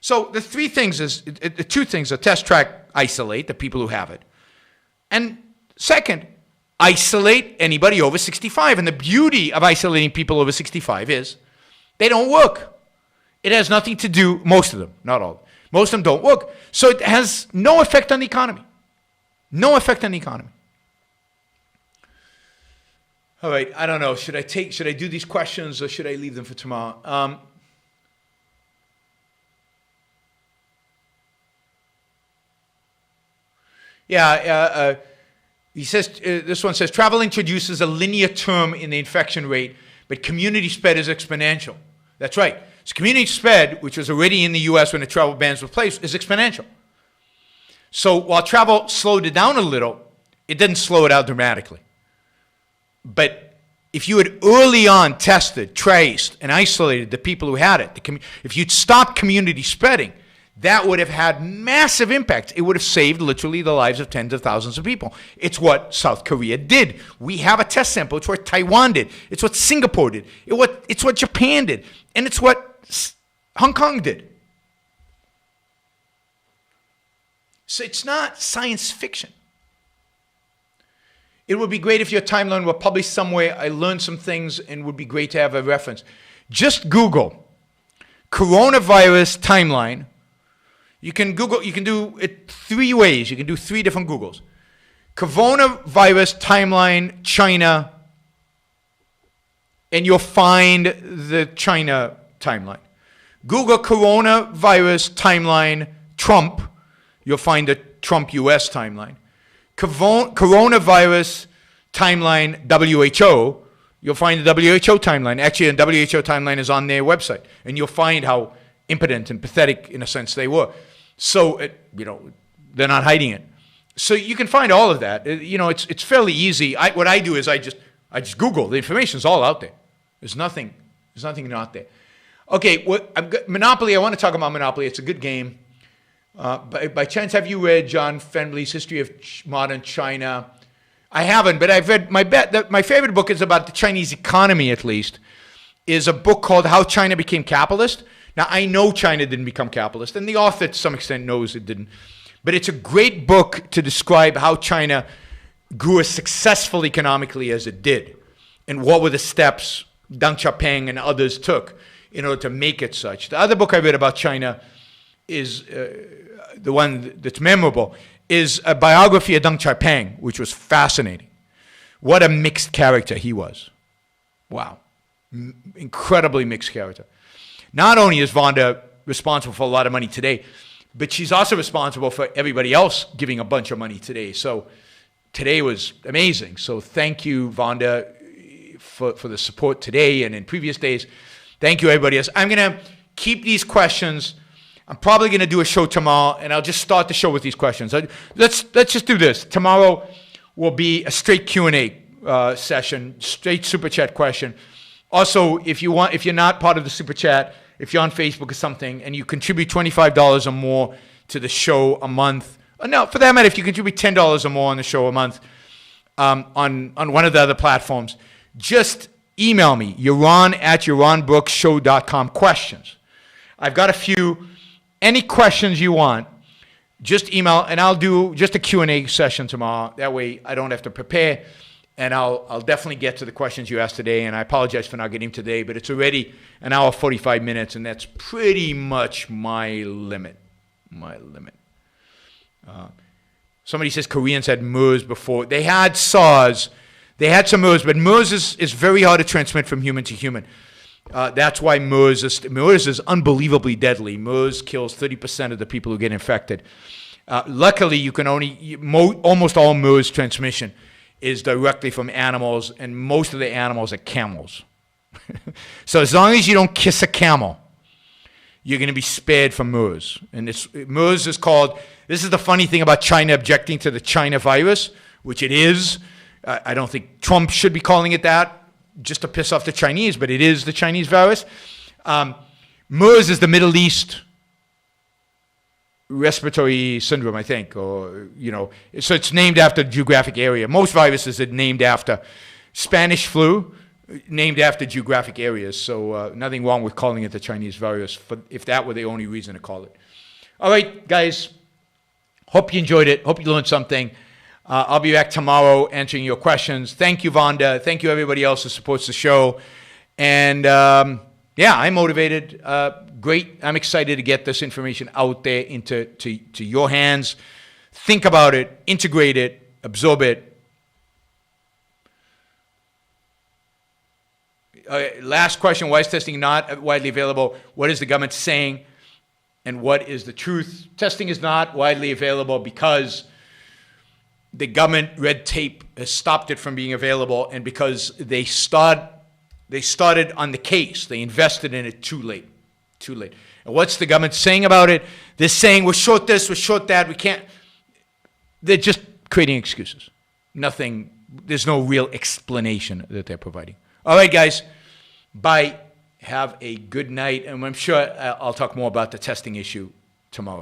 So the two things are test, track, isolate the people who have it. And second, isolate anybody over 65. And the beauty of isolating people over 65 is they don't work. It has nothing to do, most of them, not all. Most of them don't work. So it has no effect on the economy. No effect on the economy. All right, I don't know. Should I do these questions or should I leave them for tomorrow? He says, this one says, travel introduces a linear term in the infection rate, but community spread is exponential. That's right. So community spread, which was already in the U.S. when the travel bans were placed, is exponential. So while travel slowed it down a little, it didn't slow it out dramatically. But if you had early on tested, traced, and isolated the people who had it, if you'd stopped community spreading, that would have had massive impact. It would have saved literally the lives of tens of thousands of people. It's what South Korea did. We have a test sample. It's what Taiwan did. It's what Singapore did. It's what Japan did. And it's what Hong Kong did. So it's not science fiction. It would be great if your timeline were published somewhere. I learned some things and it would be great to have a reference. Just Google coronavirus timeline. You can do it 3 ways. You can do 3 different Googles. Coronavirus timeline, China, and you'll find the China timeline. Google coronavirus timeline, Trump, you'll find the Trump US timeline. Coronavirus timeline, WHO, you'll find the WHO timeline. Actually, the WHO timeline is on their website, and you'll find how impotent and pathetic, in a sense, they were. So, they're not hiding it. So you can find all of that. It's fairly easy. What I do is I just Google. The information's all out there. There's nothing not there. Okay, Monopoly. I want to talk about Monopoly. It's a good game. By chance, have you read John Fendley's History of Modern China? I haven't, but I've read my favorite book is about the Chinese economy, at least, is a book called How China Became Capitalist. Now, I know China didn't become capitalist, and the author, to some extent, knows it didn't. But it's a great book to describe how China grew as successful economically as it did, and what were the steps Dr Peng and others took in order to make it such. The other book I read about China is, the one that's memorable, is a biography of Dr Peng, which was fascinating. What a mixed character he was. Wow. Incredibly mixed character. Not only is Vonda responsible for a lot of money today, but she's also responsible for everybody else giving a bunch of money today. So today was amazing. So thank you, Vonda, for the support today and in previous days. Thank you, everybody else. I'm going to keep these questions. I'm probably going to do a show tomorrow, and I'll just start the show with these questions. Let's just do this. Tomorrow will be a straight Q&A session, straight Super Chat question. Also, if you're not part of the Super Chat, if you're on Facebook or something, and you contribute $25 or more to the show a month, no, for that matter, if you contribute $10 or more on the show a month on one of the other platforms, just email me, Yaron@yaronbrookshow.com questions. I've got a few. Any questions you want, just email, and I'll do just a Q&A session tomorrow. That way I don't have to prepare, and I'll definitely get to the questions you asked today, and I apologize for not getting today, but it's already an hour 45 minutes, and that's pretty much my limit. Somebody says Koreans had MERS before. They had SARS. They had some MERS, but MERS is very hard to transmit from human to human. That's why MERS is unbelievably deadly. MERS kills 30% of the people who get infected. Luckily, you can almost all MERS transmission is directly from animals, and most of the animals are camels. So as long as you don't kiss a camel, you're going to be spared from MERS. And MERS is called, this is the funny thing about China objecting to the China virus, which it is. I don't think Trump should be calling it that just to piss off the Chinese, but it is the Chinese virus. MERS is the Middle East respiratory syndrome, I think, or, so it's named after the geographic area. Most viruses are named after Spanish flu, named after geographic areas. So nothing wrong with calling it the Chinese virus if that were the only reason to call it. All right, guys, hope you enjoyed it. Hope you learned something. I'll be back tomorrow answering your questions. Thank you, Vonda. Thank you, everybody else who supports the show. And I'm motivated. Great. I'm excited to get this information out there into your hands. Think about it, integrate it, absorb it. Last question, why is testing not widely available? What is the government saying? And what is the truth? Testing is not widely available because the government red tape has stopped it from being available, and because they started on the case. They invested in it too late. And what's the government saying about it? They're saying we're short this, we're short that, we can't. They're just creating excuses. Nothing, there's no real explanation that they're providing. All right, guys, bye. Have a good night, and I'm sure I'll talk more about the testing issue tomorrow.